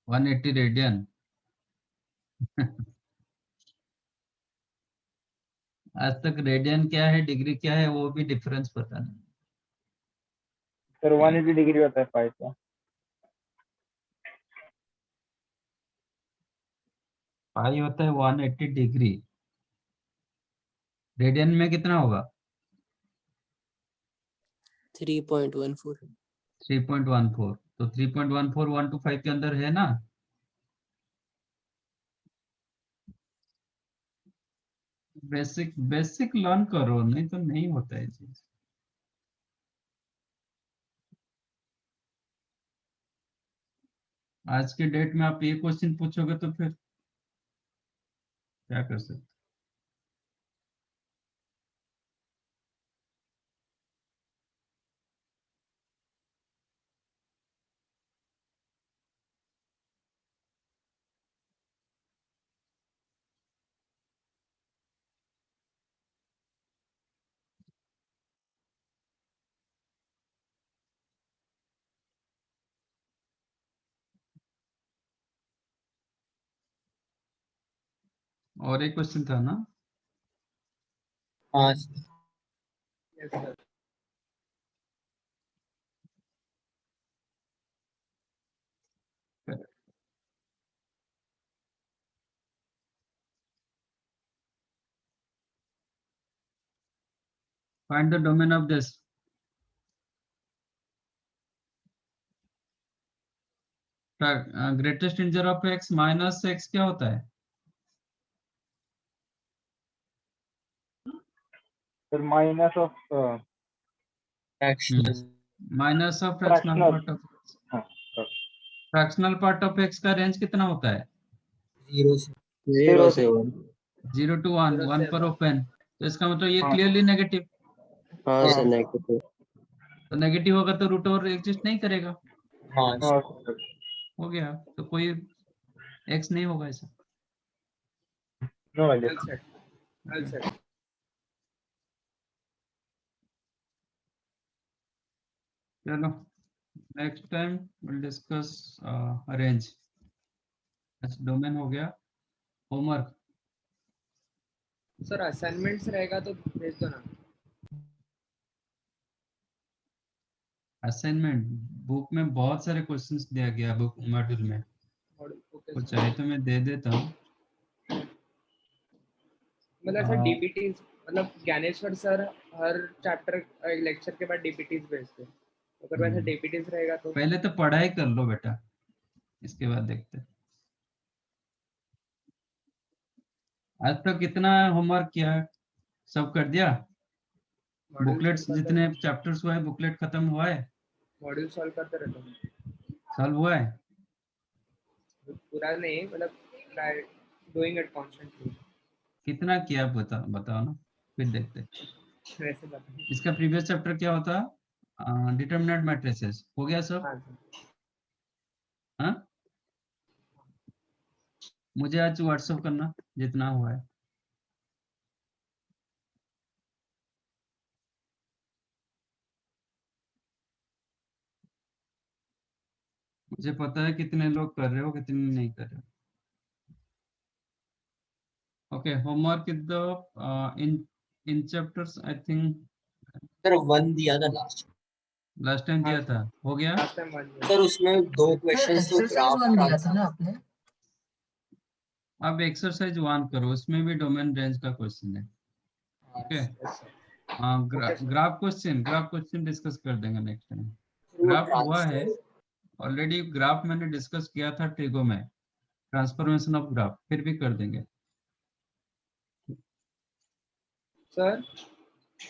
One 180 radian. आज तक रेडियन क्या है, डिग्री क्या है, वो भी डिफरेंस पता नहीं। सर 180 डिग्री होता है पाई का। पाई होता है 180 डिग्री। रेडियन में कितना होगा? 3.14। 3.14। तो 3.14 1 to 5 के अंदर है ना? बेसिक बेसिक लर्न करो, नहीं तो नहीं होता है चीज। आज के डेट में आप ये क्वेश्चन पूछोगे तो फिर क्या कर सकते? और एक क्वेश्चन था ना? हाँ Yes, sir. Find the domain of this. Greatest integer of x minus x क्या होता है? Sir minus of fractional minus of fractional Fractional. Part of हाँ फ्रैक्शनल पार्ट ऑफ x का रेंज कितना होता है? 0 से 0 से 1। 0 to 1, 0 1 से पर 1। ओपन। तो इसका मतलब ये हाँ। Clearly negative. हाँ हाँ। Sir negative. तो नेगेटिव होगा तो रूट ओवर एग्जिस्ट नहीं करेगा। हाँ हाँ सर। हो गया, तो कोई x नहीं होगा ऐसा। No Well value. said. Well said. चलो next time will discuss range. अच्छा डोमेन हो गया। होमवर्क सर असाइनमेंट्स रहेगा तो भेज दो ना। असाइनमेंट बुक में बहुत सारे क्वेश्चंस दिया गया बुक मॉड्यूल में। ओके कुछ सर। चाहे तो मैं दे देता हूँ। मतलब सर डीपीटीज, मतलब ज्ञानेश्वर सर हर चैप्टर लेक्चर के बाद डीपीटीज भेजते हैं। अगर वैसे डीपीटीज रहेगा तो पहले तो पढ़ाई कर लो बेटा, इसके बाद देखते हैं। आज तक कितना होमवर्क किया है? सब कर दिया? बुकलेट्स जितने चैप्टर्स हुआ है बुकलेट खत्म हुआ है? मॉड्यूल सॉल्व करते रहता हूँ। सॉल्व हुआ है? पूरा नहीं, मतलब ट्राई डूइंग इट कॉन्स्टेंटली। कितना किया बताओ ना, फिर देखते हैं। वैसे बता। इसका प्रीवियस चैप्टर क्या होता? डिटरमिनेंट मैट्रिसेस हो गया सब? हाँ सर। हाँ, मुझे आज व्हाट्सएप करना जितना हुआ है। मुझे पता है कितने लोग कर रहे हो कितने नहीं कर रहे हो। Okay homework is the in chapters I think sir 1 दिया था लास्ट टाइम दिया हाँ, था। हो गया? लास्ट टाइम 1 सर उसमें 2 क्वेश्चंस तो ग्राफ दिया था ना आपने। अब एक्सरसाइज 1 करो, उसमें भी डोमेन रेंज का क्वेश्चन है। ओके हाँ, ग्राफ क्वेश्चन डिस्कस कर देंगे नेक्स्ट टाइम। ग्राफ हुआ है ऑलरेडी, ग्राफ मैंने डिस्कस किया था ट्रिगो में, ट्रांसफॉर्मेशन ऑफ ग्राफ, फिर भी कर देंगे। सर।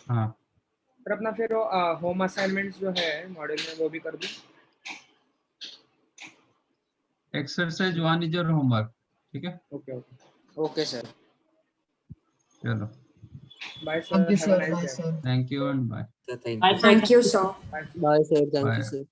हाँ पर अपना फिर होम असाइनमेंट्स जो है मॉड्यूल में वो भी कर दूं। एक्सरसाइज 1 इज योर होमवर्क, ठीक है? Okay okay sir. चलो bye sir, have a nice day. Thank you and bye. Thank you. Thank you, sir. Bye. Bye sir, thank bye. You sir.